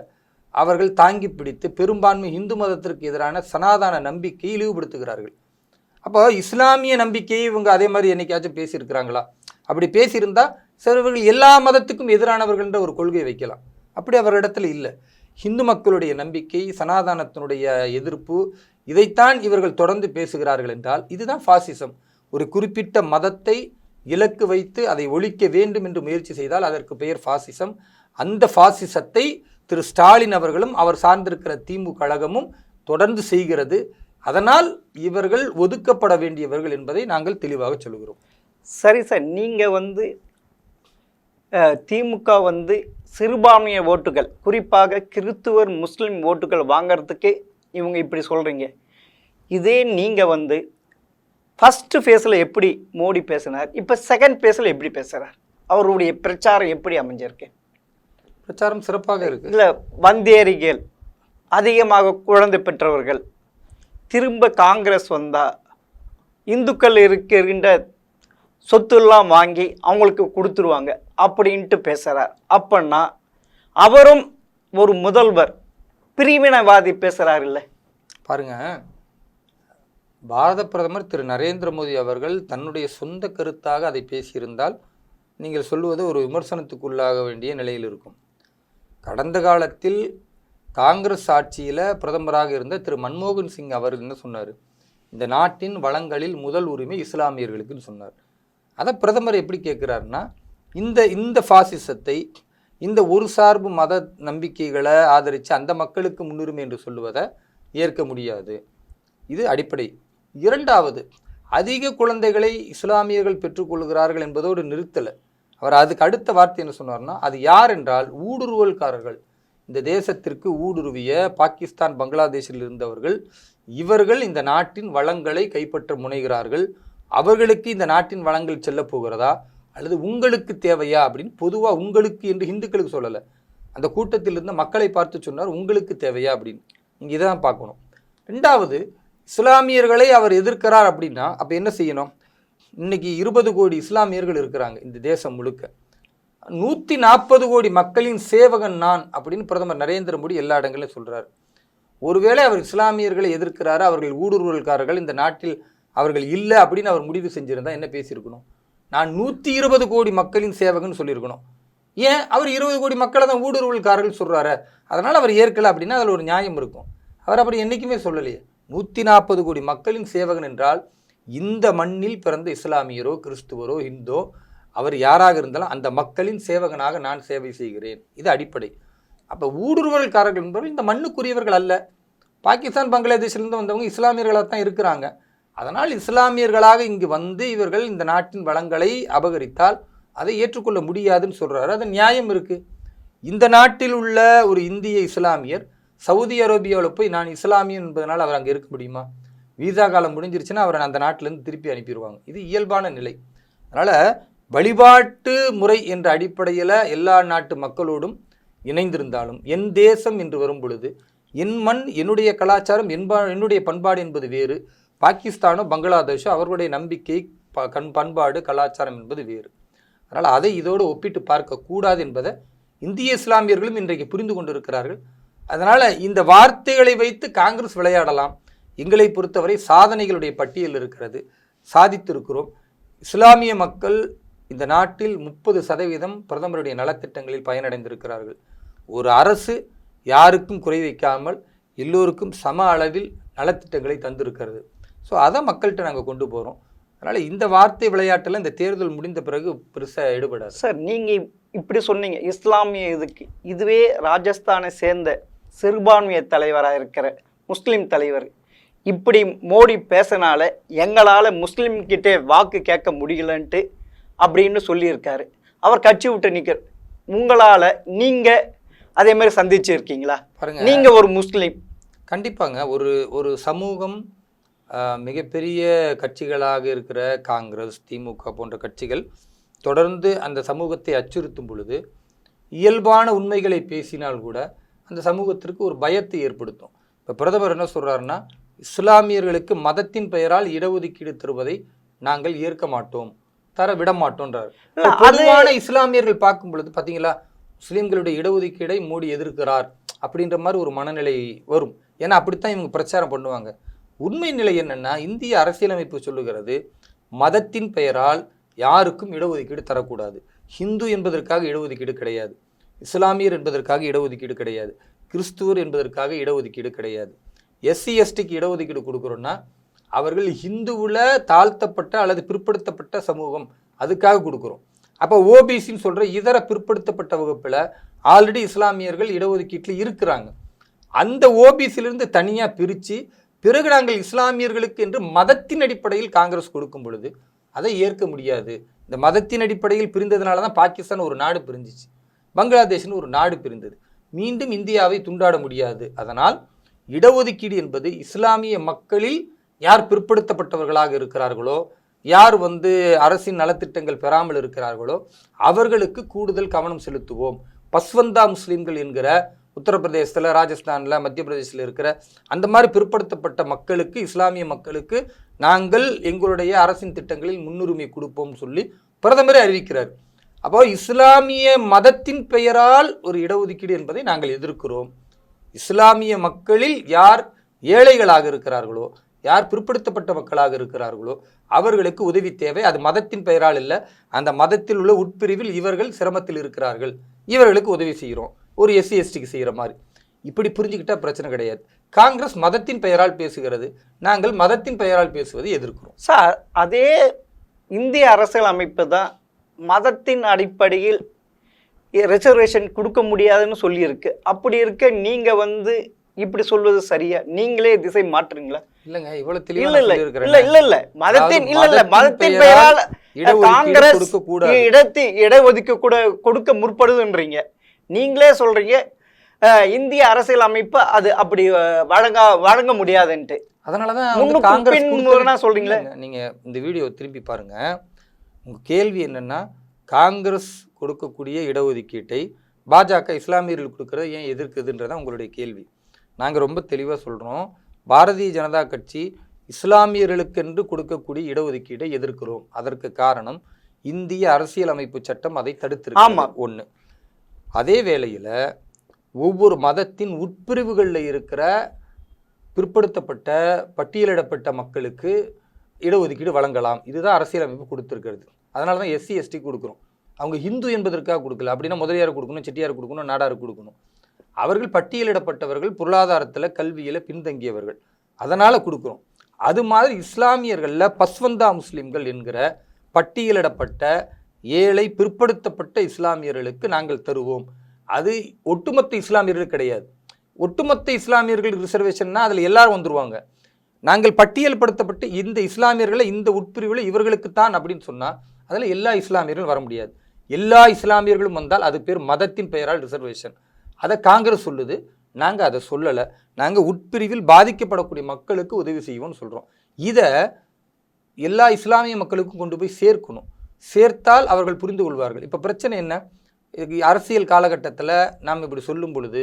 அவர்கள் தாங்கி பிடித்து பெரும்பான்மை இந்து மதத்திற்கு எதிரான சனாதன நம்பிக்கையை இழிவுபடுத்துகிறார்கள். அப்போ இஸ்லாமிய நம்பிக்கையை இவங்க அதே மாதிரி என்னைக்காச்சும் பேசியிருக்கிறாங்களா? அப்படி பேசியிருந்தால் சிலவர்கள் எல்லா மதத்துக்கும் எதிரானவர்கள்ன்ற ஒரு கொள்கை வைக்கலாம். அப்படி அவரிடத்துல இல்லை. இந்து மக்களுடைய நம்பிக்கை, சனாதனத்தினுடைய எதிர்ப்பு, இதைத்தான் இவர்கள் தொடர்ந்து பேசுகிறார்கள் என்றால் இதுதான் ஃபாசிசம். ஒரு குறிப்பிட்ட மதத்தை இலக்கு வைத்து அதை ஒழிக்க வேண்டும் என்று முயற்சி செய்தால் அதற்கு பெயர் ஃபாசிசம். அந்த ஃபாசிசத்தை திரு ஸ்டாலின் அவர்களும் அவர் சார்ந்திருக்கிற திமுக கழகமும் தொடர்ந்து செய்கிறது. அதனால் இவர்கள் ஒதுக்கப்பட வேண்டியவர்கள் என்பதை நாங்கள் தெளிவாக சொல்கிறோம். சரி சார், நீங்கள் திமுக சிறுபான்மைய ஓட்டுகள், குறிப்பாக கிறிஸ்துவர் முஸ்லீம் ஓட்டுகள் வாங்கிறதுக்கு இவங்க இப்படி சொல்கிறீங்க. இதே நீங்கள் ஃபஸ்ட்டு ஃபேஸில் எப்படி மோடி பேசினார், இப்போ செகண்ட் ஃபேஸில் எப்படி பேசுகிறார்? அவருடைய பிரச்சாரம் எப்படி அமைஞ்சிருக்கு? பிரச்சாரம் சிறப்பாக இருக்குது. இல்லை, வந்தேரிகள் அதிகமாக குழந்தை பெற்றவர்கள் திரும்ப காங்கிரஸ் வந்தால் இந்துக்கள் இருக்கின்ற சொத்துலாம் வாங்கி அவங்களுக்கு கொடுத்துருவாங்க அப்படின்ட்டு பேசுகிறார். அப்படின்னா அவரும் ஒரு முதல்வர் பிரிவினைவாதி பேசுகிறார் இல்லை? பாருங்க, பாரத பிரதமர் திரு நரேந்திர மோடி அவர்கள் தன்னுடைய சொந்த கருத்தாக அதை பேசியிருந்தால் நீங்கள் சொல்லுவது ஒரு விமர்சனத்துக்குள்ளாக வேண்டிய நிலையில் இருக்கும். கடந்த காலத்தில் காங்கிரஸ் ஆட்சியில் பிரதமராக இருந்த திரு மன்மோகன் சிங் அவர் என்ன சொன்னார்? இந்த நாட்டின் வளங்களில் முதல் உரிமை இஸ்லாமியர்களுக்குன்னு சொன்னார். அதை பிரதமர் எப்படி கேட்குறாருன்னா, இந்த பாசிசத்தை, இந்த ஒரு சார்பு மத நம்பிக்கைகளை ஆதரித்து அந்த மக்களுக்கு முன்னுரிமை என்று சொல்லுவதை ஏற்க முடியாது. இது அடிப்படை. இரண்டாவது, அதிக குழந்தைகளை இஸ்லாமியர்கள் பெற்றுக்கொள்கிறார்கள் என்பதோடு நிறுத்தலை. அவர் அதுக்கு அடுத்த வார்த்தை என்ன சொன்னார்னா, அது யார் என்றால் ஊடுருவல்காரர்கள். இந்த தேசத்திற்கு ஊடுருவிய பாகிஸ்தான், பங்களாதேஷில் இருந்தவர்கள். இவர்கள் இந்த நாட்டின் வளங்களை கைப்பற்ற முனைகிறார்கள். அவர்களுக்கு இந்த நாட்டின் வளங்கள் செல்ல போகிறதா அல்லது உங்களுக்கு தேவையா அப்படின்னு பொதுவாக உங்களுக்கு என்று இந்துக்களுக்கு சொல்லலை, அந்த கூட்டத்தில் இருந்த மக்களை பார்த்து சொன்னார் உங்களுக்கு தேவையா அப்படின்னு. நீங்கள் இதை தான் பார்க்கணும். ரெண்டாவது, இஸ்லாமியர்களை அவர் எதிர்க்கிறார் அப்படின்னா அப்போ என்ன செய்யணும்? இன்னைக்கு 20 கோடி இஸ்லாமியர்கள் இருக்கிறாங்க இந்த தேசம் முழுக்க. 140 கோடி மக்களின் சேவகன் நான் அப்படின்னு பிரதமர் நரேந்திர மோடி எல்லா இடங்களிலும் சொல்கிறார். ஒருவேளை அவர் இஸ்லாமியர்களை எதிர்க்கிறாரு, அவர்கள் ஊடுருவல்காரர்கள், இந்த நாட்டில் அவர்கள் இல்லை அப்படின்னு அவர் முடிவு செஞ்சிருந்தா என்ன பேசியிருக்கணும்? நான் 120 கோடி மக்களின் சேவகன் சொல்லியிருக்கணும். ஏன் அவர் 20 கோடி மக்களை தான் ஊடுருவல்காரர்கள் சொல்கிறாரு, அதனால் அவர் ஏற்கலை அப்படின்னா அதில் ஒரு நியாயம் இருக்கும். அவர் அப்படி என்றைக்குமே சொல்லலையே. 140 கோடி மக்களின் சேவகன் என்றால் இந்த மண்ணில் பிறந்த இஸ்லாமியரோ கிறிஸ்துவரோ இந்தோ அவர் யாராக இருந்தாலும் அந்த மக்களின் சேவகனாக நான் சேவை செய்கிறேன். இது அடிப்படை. அப்போ ஊடுருவல்காரர்கள் என்பவர்கள் இந்த மண்ணுக்குரியவர்கள் அல்ல. பாகிஸ்தான், பங்களாதேஷிலிருந்து வந்தவங்க இஸ்லாமியர்களாக தான் இருக்கிறாங்க. அதனால் இஸ்லாமியர்களாக இங்கு வந்து இவர்கள் இந்த நாட்டின் வளங்களை அபகரித்தால் அதை ஏற்றுக்கொள்ள முடியாதுன்னு சொல்கிறாரு. அது நியாயம் இருக்குது. இந்த நாட்டில் உள்ள ஒரு இந்திய இஸ்லாமியர் சவுதி அரேபியாவில் போய் நான் இஸ்லாமியன் என்பதனால் அவர் அங்கே இருக்க முடியுமா? வீசா காலம் முடிஞ்சிருச்சுன்னா அவரை அந்த நாட்டிலேருந்து திருப்பி அனுப்பிடுவாங்க. இது இயல்பான நிலை. அதனால் வழிபாட்டு முறை என்ற அடிப்படையில் எல்லா நாட்டு மக்களோடும் இணைந்திருந்தாலும் என் தேசம் என்று வரும் பொழுது என் மண், என்னுடைய கலாச்சாரம், என்னுடைய பண்பாடு என்பது வேறு. பாகிஸ்தானோ பங்களாதேஷோ அவர்களுடைய நம்பிக்கை, பண்பாடு, கலாச்சாரம் என்பது வேறு. அதனால் அதை இதோடு ஒப்பிட்டு பார்க்கக்கூடாது என்பதை இந்திய இஸ்லாமியர்களும் இன்றைக்கு புரிந்து கொண்டிருக்கிறார்கள். அதனால் இந்த வார்த்தைகளை வைத்து காங்கிரஸ் விளையாடலாம். எங்களை பொறுத்தவரை சாதனைகளுடைய பட்டியல் இருக்கிறது, சாதித்திருக்கிறோம். இஸ்லாமிய மக்கள் இந்த நாட்டில் 30% பிரதமருடைய நலத்திட்டங்களில் பயனடைந்திருக்கிறார்கள். ஒரு அரசு யாருக்கும் குறை வைக்காமல் எல்லோருக்கும் சம அளவில் நலத்திட்டங்களை தந்திருக்கிறது. ஸோ அதை மக்கள்கிட்ட நாங்கள் கொண்டு போகிறோம். அதனால் இந்த வார்த்தை விளையாட்டில் இந்த தேர்தல் முடிந்த பிறகு பெருசாக ஈடுபடாது. சார், நீங்கள் இப்படி சொன்னீங்க இஸ்லாமிய இதுவே ராஜஸ்தானை சேர்ந்த சிறுபான்மைய தலைவராக இருக்கிற முஸ்லீம் தலைவர் இப்படி மோடி பேசினால எங்களால் முஸ்லீம்கிட்டே வாக்கு கேட்க முடியலன்ட்டு அப்படின்னு சொல்லியிருக்காரு. அவர் கட்சி விட்டு நிற்க உங்களால் நீங்கள் அதே மாதிரி சந்திச்சு இருக்கீங்களா? பாருங்க, நீங்கள் ஒரு முஸ்லீம். கண்டிப்பாங்க. ஒரு சமூகம் மிகப்பெரிய கட்சிகளாக இருக்கிற காங்கிரஸ், திமுக போன்ற கட்சிகள் தொடர்ந்து அந்த சமூகத்தை அச்சுறுத்தும் பொழுது இயல்பான உண்மைகளை பேசினால் கூட அந்த சமூகத்திற்கு ஒரு பயத்தை ஏற்படுத்தும். இப்போ பிரதமர் என்ன சொல்கிறாருன்னா, இஸ்லாமியர்களுக்கு மதத்தின் பெயரால் இடஒதுக்கீடு தருவதை நாங்கள் ஏற்க மாட்டோம், தர விட மாட்டோன்றார். பொதுவான இஸ்லாமியர்கள் பார்க்கும் பொழுது பார்த்தீங்களா, முஸ்லீம்களுடைய இடஒதுக்கீடை மோடி எதிர்க்கிறார் அப்படின்ற மாதிரி ஒரு மனநிலை வரும். ஏன்னா அப்படித்தான் இவங்க பிரச்சாரம் பண்ணுவாங்க. உண்மை நிலை என்னன்னா, இந்திய அரசியலமைப்பு சொல்லுகிறது மதத்தின் பெயரால் யாருக்கும் இடஒதுக்கீடு தரக்கூடாது. ஹிந்து என்பதற்காக இடஒதுக்கீடு கிடையாது, இஸ்லாமியர் என்பதற்காக இடஒதுக்கீடு கிடையாது, கிறிஸ்துவர் என்பதற்காக இடஒதுக்கீடு கிடையாது. எஸ்சி எஸ்டிக்கு இடஒதுக்கீடு கொடுக்குறோன்னா அவர்கள் ஹிந்துவில் தாழ்த்தப்பட்ட அல்லது பிற்படுத்தப்பட்ட சமூகம், அதுக்காக கொடுக்குறோம். அப்போ ஓபிசின்னு சொல்கிற இதர பிற்படுத்தப்பட்ட வகுப்பில் ஆல்ரெடி இஸ்லாமியர்கள் இடஒதுக்கீட்டில் இருக்கிறாங்க. அந்த ஓபிசியிலிருந்து தனியாக பிரித்து பிறகு நாங்கள் இஸ்லாமியர்களுக்கு என்று மதத்தின் அடிப்படையில் காங்கிரஸ் கொடுக்கும் பொழுது அதை ஏற்க முடியாது. இந்த மதத்தின் அடிப்படையில் பிரிந்ததுனால தான் பாகிஸ்தான் ஒரு நாடு பிரிஞ்சிச்சு, பங்களாதேஷ்னு ஒரு நாடு பிரிந்தது. மீண்டும் இந்தியாவை துண்டாட முடியாது. அதனால் இடஒதுக்கீடு என்பது இஸ்லாமிய மக்களில் யார் பிற்படுத்தப்பட்டவர்களாக இருக்கிறார்களோ, யார் அரசின் நலத்திட்டங்கள் பெறாமல் இருக்கிறார்களோ அவர்களுக்கு கூடுதல் கவனம் செலுத்துவோம். பஸ்வந்தா முஸ்லீம்கள் என்கிற உத்தரப்பிரதேசத்தில், ராஜஸ்தானில், மத்திய பிரதேசத்தில் இருக்கிற அந்த மாதிரி பிற்படுத்தப்பட்ட மக்களுக்கு, இஸ்லாமிய மக்களுக்கு நாங்கள் எங்களுடைய அரசின் திட்டங்களில் முன்னுரிமை கொடுப்போம்னு சொல்லி பிரதமரே அறிவிக்கிறார். அப்போ இஸ்லாமிய மதத்தின் பெயரால் ஒரு இடஒதுக்கீடு என்பதை நாங்கள் எதிர்க்கிறோம். இஸ்லாமிய மக்களில் யார் ஏழைகளாக இருக்கிறார்களோ, யார் பிற்படுத்தப்பட்ட மக்களாக இருக்கிறார்களோ அவர்களுக்கு உதவி தேவை. அது மதத்தின் பெயரால் இல்லை, அந்த மதத்தில் உள்ள உட்பிரிவில் இவர்கள் சிரமத்தில் இருக்கிறார்கள், இவர்களுக்கு உதவி செய்கிறோம், ஒரு எஸ்சி எஸ்டிக்கு செய்கிற மாதிரி. இப்படி புரிஞ்சுக்கிட்டா பிரச்சனை கிடையாது. காங்கிரஸ் மதத்தின் பெயரால் பேசுகிறது, நாங்கள் மதத்தின் பெயரால் பேசுவதை எதிர்க்கிறோம். சார், அதே இந்திய அரசியல் அமைப்பு தான் மதத்தின் அடிப்படையில் ரிசர்வேஷன் கொடுக்க முடியாதுன்னு சொல்லியிருக்கு. அப்படி இருக்க நீங்க இப்படி சொல்வது சரியா? நீங்களே திசை மாற்றுங்களா? இல்லங்க, இவ்வளவு இல்ல மதத்தின் பெயரால் காங்கிரஸ் இடஒதுக்கீடு கூட கொடுக்க முற்படுதுன்றீங்க. நீங்களே சொல்றீங்க இந்திய அரசியல் அமைப்பு அது அப்படி வழங்க முடியாதுன்ட்டு. அதனாலதான் காங்கிரஸ் சொல்றீங்களே. நீங்க இந்த வீடியோ திரும்பி பாருங்க. உங்க கேள்வி என்னன்னா, காங்கிரஸ் கொடுக்கக்கூடிய இடஒதுக்கீட்டை பாஜக இஸ்லாமியர்கள் கொடுக்கறத ஏன் எதிர்க்குதுன்றதான் உங்களுடைய கேள்வி. நாங்கள் ரொம்ப தெளிவாக சொல்கிறோம், பாரதிய ஜனதா கட்சி இஸ்லாமியர்களுக்கென்று கொடுக்கக்கூடிய இடஒதுக்கீட்டை எதிர்க்கிறோம். அதற்கு காரணம் இந்திய அரசியல் அமைப்பு சட்டம் அதை தடுத்திருக்கு. ஒன்று. அதே வேளையில் ஒவ்வொரு மதத்தின் உட்பிரிவுகளில் இருக்கிற பிற்படுத்தப்பட்ட பட்டியலிடப்பட்ட மக்களுக்கு இடஒதுக்கீடு வழங்கலாம். இதுதான் அரசியல் அமைப்பு கொடுத்துருக்கிறது. அதனால தான் எஸ்சி எஸ்டி கொடுக்குறோம். அவங்க ஹிந்து என்பதற்காக கொடுக்கல. அப்படின்னா முதலியார் கொடுக்கணும், செட்டியார் கொடுக்கணும், நாடார் கொடுக்கணும். அவர்கள் பட்டியலிடப்பட்டவர்கள், பொருளாதாரத்தில் கல்வியில் பின்தங்கியவர்கள், அதனால் கொடுக்குறோம். அது மாதிரி இஸ்லாமியர்களில் பஸ்வந்தா முஸ்லீம்கள் என்கிற பட்டியலிடப்பட்ட ஏழை பிற்படுத்தப்பட்ட இஸ்லாமியர்களுக்கு நாங்கள் தருவோம். அது ஒட்டுமொத்த இஸ்லாமியர்கள் கிடையாது. ஒட்டுமொத்த இஸ்லாமியர்கள் ரிசர்வேஷன்னா அதில் எல்லாரும் வந்துடுவாங்க. நாங்கள் பட்டியல்படுத்தப்பட்டு இந்த இஸ்லாமியர்களை இந்த உட்பிரிவில் இவர்களுக்குத்தான் அப்படின்னு சொன்னால் அதில் எல்லா இஸ்லாமியர்களும் வர முடியாது. எல்லா இஸ்லாமியர்களும் வந்தால் அது பேர் மதத்தின் பெயரால் ரிசர்வேஷன். அதை காங்கிரஸ் சொல்லுது, நாங்கள் அதை சொல்லலை. நாங்கள் உட்பிரிவில் பாதிக்கப்படக்கூடிய மக்களுக்கு உதவி செய்வோம்னு சொல்கிறோம். இதை எல்லா இஸ்லாமிய மக்களுக்கும் கொண்டு போய் சேர்க்கணும். சேர்த்தால் அவர்கள் புரிந்து கொள்வார்கள். இப்போ பிரச்சனை என்ன? அரசியல் காலகட்டத்தில் நாம் இப்படி சொல்லும் பொழுது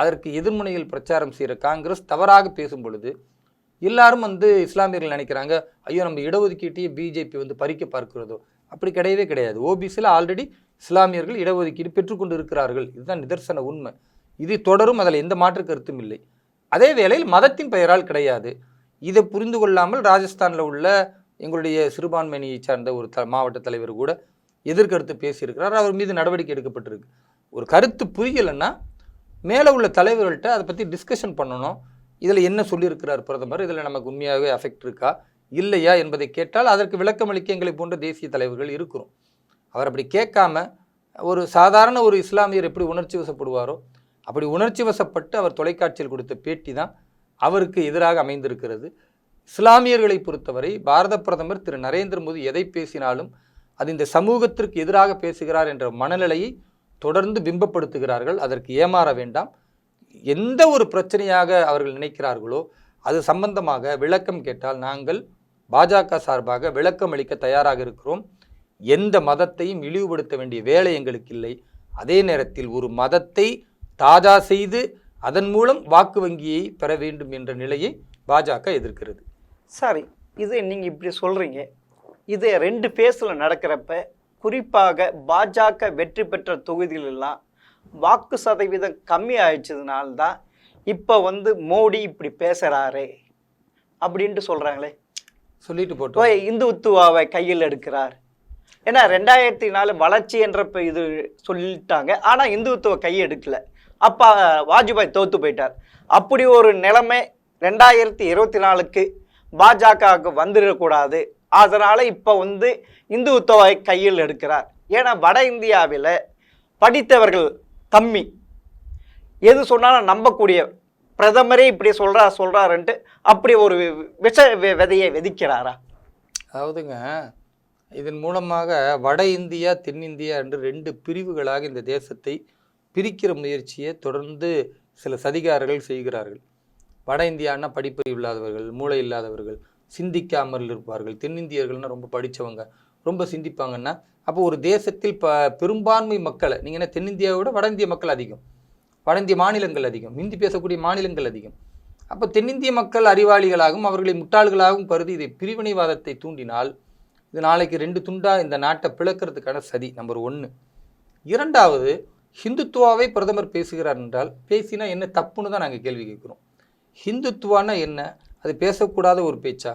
அதற்கு எதிர்முனையில் பிரச்சாரம் செய்கிற காங்கிரஸ் தவறாக பேசும் பொழுது எல்லாரும் இஸ்லாமியர்கள் நினைக்கிறாங்க, ஐயோ நம்ம இடஒதுக்கீட்டையே பிஜேபி பறிக்க பார்க்கிறதோ. அப்படி கிடையவே கிடையாது. ஓபிசியில் ஆல்ரெடி இஸ்லாமியர்கள் இடஒதுக்கீடு பெற்றுக்கொண்டு இருக்கிறார்கள். இதுதான் நிதர்சன உண்மை. இது தொடரும், அதில் எந்த மாற்று கருத்தும் இல்லை. அதே வேளையில் மதத்தின் பெயரால் கிடையாது. இதை புரிந்து கொள்ளாமல் ராஜஸ்தானில் உள்ள எங்களுடைய சிறுபான்மையை சார்ந்த ஒரு மாவட்ட தலைவர் கூட எதிர்கருத்து பேசியிருக்கிறார். அவர் மீது நடவடிக்கை எடுக்கப்பட்டிருக்கு. ஒரு கருத்து புரியலைன்னா மேலே உள்ள தலைவர்கள்ட்ட அதை பற்றி டிஸ்கஷன் பண்ணணும். இதில் என்ன சொல்லியிருக்கிறார் பிரதமர், இதில் நமக்கு உண்மையாகவே அஃபெக்ட் இருக்கா இல்லையா என்பதை கேட்டால் அதற்கு விளக்கமளிக்க எங்களை போன்ற தேசிய தலைவர்கள் இருக்கிறோம். அவர் அப்படி கேட்காம ஒரு சாதாரண ஒரு இஸ்லாமியர் எப்படி உணர்ச்சி வசப்படுவாரோ அப்படி உணர்ச்சி வசப்பட்டு அவர் தொலைக்காட்சியில் கொடுத்த பேட்டி தான் அவருக்கு எதிராக அமைந்திருக்கிறது. இஸ்லாமியர்களை பொறுத்தவரை பாரத பிரதமர் திரு நரேந்திர மோடி எதை பேசினாலும் அது இந்த சமூகத்திற்கு எதிராக பேசுகிறார் என்ற மனநிலையை தொடர்ந்து பிம்பப்படுத்துகிறார்கள். அதற்கு ஏமாற வேண்டாம். எந்த ஒரு பிரச்சனையாக அவர்கள் நினைக்கிறார்களோ அது சம்பந்தமாக விளக்கம் கேட்டால் நாங்கள் பாஜக சார்பாக விளக்கம் அளிக்க தயாராக இருக்கிறோம். எந்த மதத்தையும் இழிவுபடுத்த வேண்டிய வேலை எங்களுக்கு இல்லை. அதே நேரத்தில் ஒரு மதத்தை தாஜா செய்து அதன் மூலம் வாக்கு வங்கியை பெற வேண்டும் என்ற நிலையை பாஜக எதிர்க்கிறது. சரி, இது நீங்கள் இப்படி சொல்கிறீங்க. இது 2 ஃபேஸில் நடக்கிறப்ப குறிப்பாக பாஜக வெற்றி பெற்ற தொகுதிகளெல்லாம் வாக்கு சதவீதம் கம்மி ஆயிடுச்சதுனால்தான் இப்போ மோடி இப்படி பேசுகிறாரு அப்படின்ட்டு சொல்கிறாங்களே. சொல்லிட்டு போட்டோம், இந்துத்துவாவை கையில் எடுக்கிறார். ஏன்னா 2004 வளர்ச்சி என்ற இது சொல்லிட்டாங்க, ஆனால் இந்துத்துவ கையை எடுக்கலை. அப்போ வாஜ்பாய் தோற்று போயிட்டார். அப்படி ஒரு நிலைமை 2024க்கு பாஜகவுக்கு வந்துடக்கூடாது. அதனால் இப்போ இந்துத்துவை கையில் எடுக்கிறார். ஏன்னா வட இந்தியாவில் படித்தவர்கள் கம்மி, எது சொன்னாலும் நம்பக்கூடிய பிரதமரே இப்படி சொல்கிறாருன்ட்டு அப்படி ஒரு விஷ விதையை விதிக்கிறாரா? அதாவதுங்க, இதன் மூலமாக வட இந்தியா தென்னிந்தியா என்று 2 பிரிவுகளாக இந்த தேசத்தை பிரிக்கிற முயற்சியை தொடர்ந்து சில சதிகாரர்கள் செய்கிறார்கள். வட இந்தியான்னா படிப்பு இல்லாதவர்கள், மூளை இல்லாதவர்கள், சிந்திக்காமல் இருப்பார்கள். தென்னிந்தியர்கள்னா ரொம்ப படித்தவங்க, ரொம்ப சிந்திப்பாங்கன்னா அப்போ ஒரு தேசத்தில் பெரும்பான்மை மக்களை நீங்கள் என்ன தென்னிந்தியாவை விட வட இந்திய மக்கள் அதிகம். வட இந்திய மாநிலங்கள் அதிகம், ஹிந்தி பேசக்கூடிய மாநிலங்கள் அதிகம். அப்போ தென்னிந்திய மக்கள் அறிவாளிகளாகவும் அவர்களை முட்டாள்களாகவும் கருதி இதை பிரிவினைவாதத்தை தூண்டினால் இது நாளைக்கு 2 துண்டா இந்த நாட்டை பிளக்கிறதுக்கான சதி. நம்பர் 1. இரண்டாவது, ஹிந்துத்துவாவை பிரதமர் பேசுகிறார் என்றால் பேசினா என்ன தப்புன்னு தான் நாங்கள் கேள்வி கேட்குறோம். ஹிந்துத்துவானா என்ன? அது பேசக்கூடாத ஒரு பேச்சா?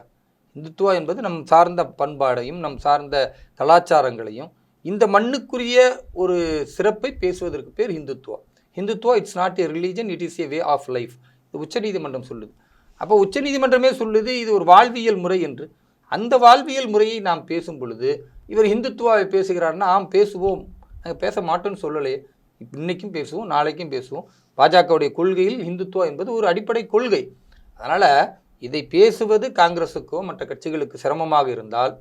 இந்துத்துவா என்பது நம் சார்ந்த பண்பாடையும் நம் சார்ந்த கலாச்சாரங்களையும் இந்த மண்ணுக்குரிய ஒரு சிறப்பை பேசுவதற்கு பேர் Hindutva. Hindutva it's not a religion, it is a way of life. இது உச்சநீதிமன்றம் சொல்லுது. அப்போ உச்சநீதிமன்றமே சொல்லுது இது ஒரு வாழ்வியல் முறை என்று. அந்த வாழ்வியல் முறையை நாம் பேசும் பொழுது இவர் ஹிந்துத்துவாவை பேசுகிறார்னா ஆம் பேசுவோம், நாங்கள் பேச மாட்டோம்னு சொல்லலையே. இன்னைக்கும் பேசுவோம், நாளைக்கும் பேசுவோம். பாஜகவுடைய கொள்கையில் ஹிந்துத்துவா என்பது ஒரு அடிப்படை கொள்கை. அதனால் இதை பேசுவது காங்கிரஸுக்கோ மற்ற கட்சிகளுக்கு சிரமமாக இருந்தால்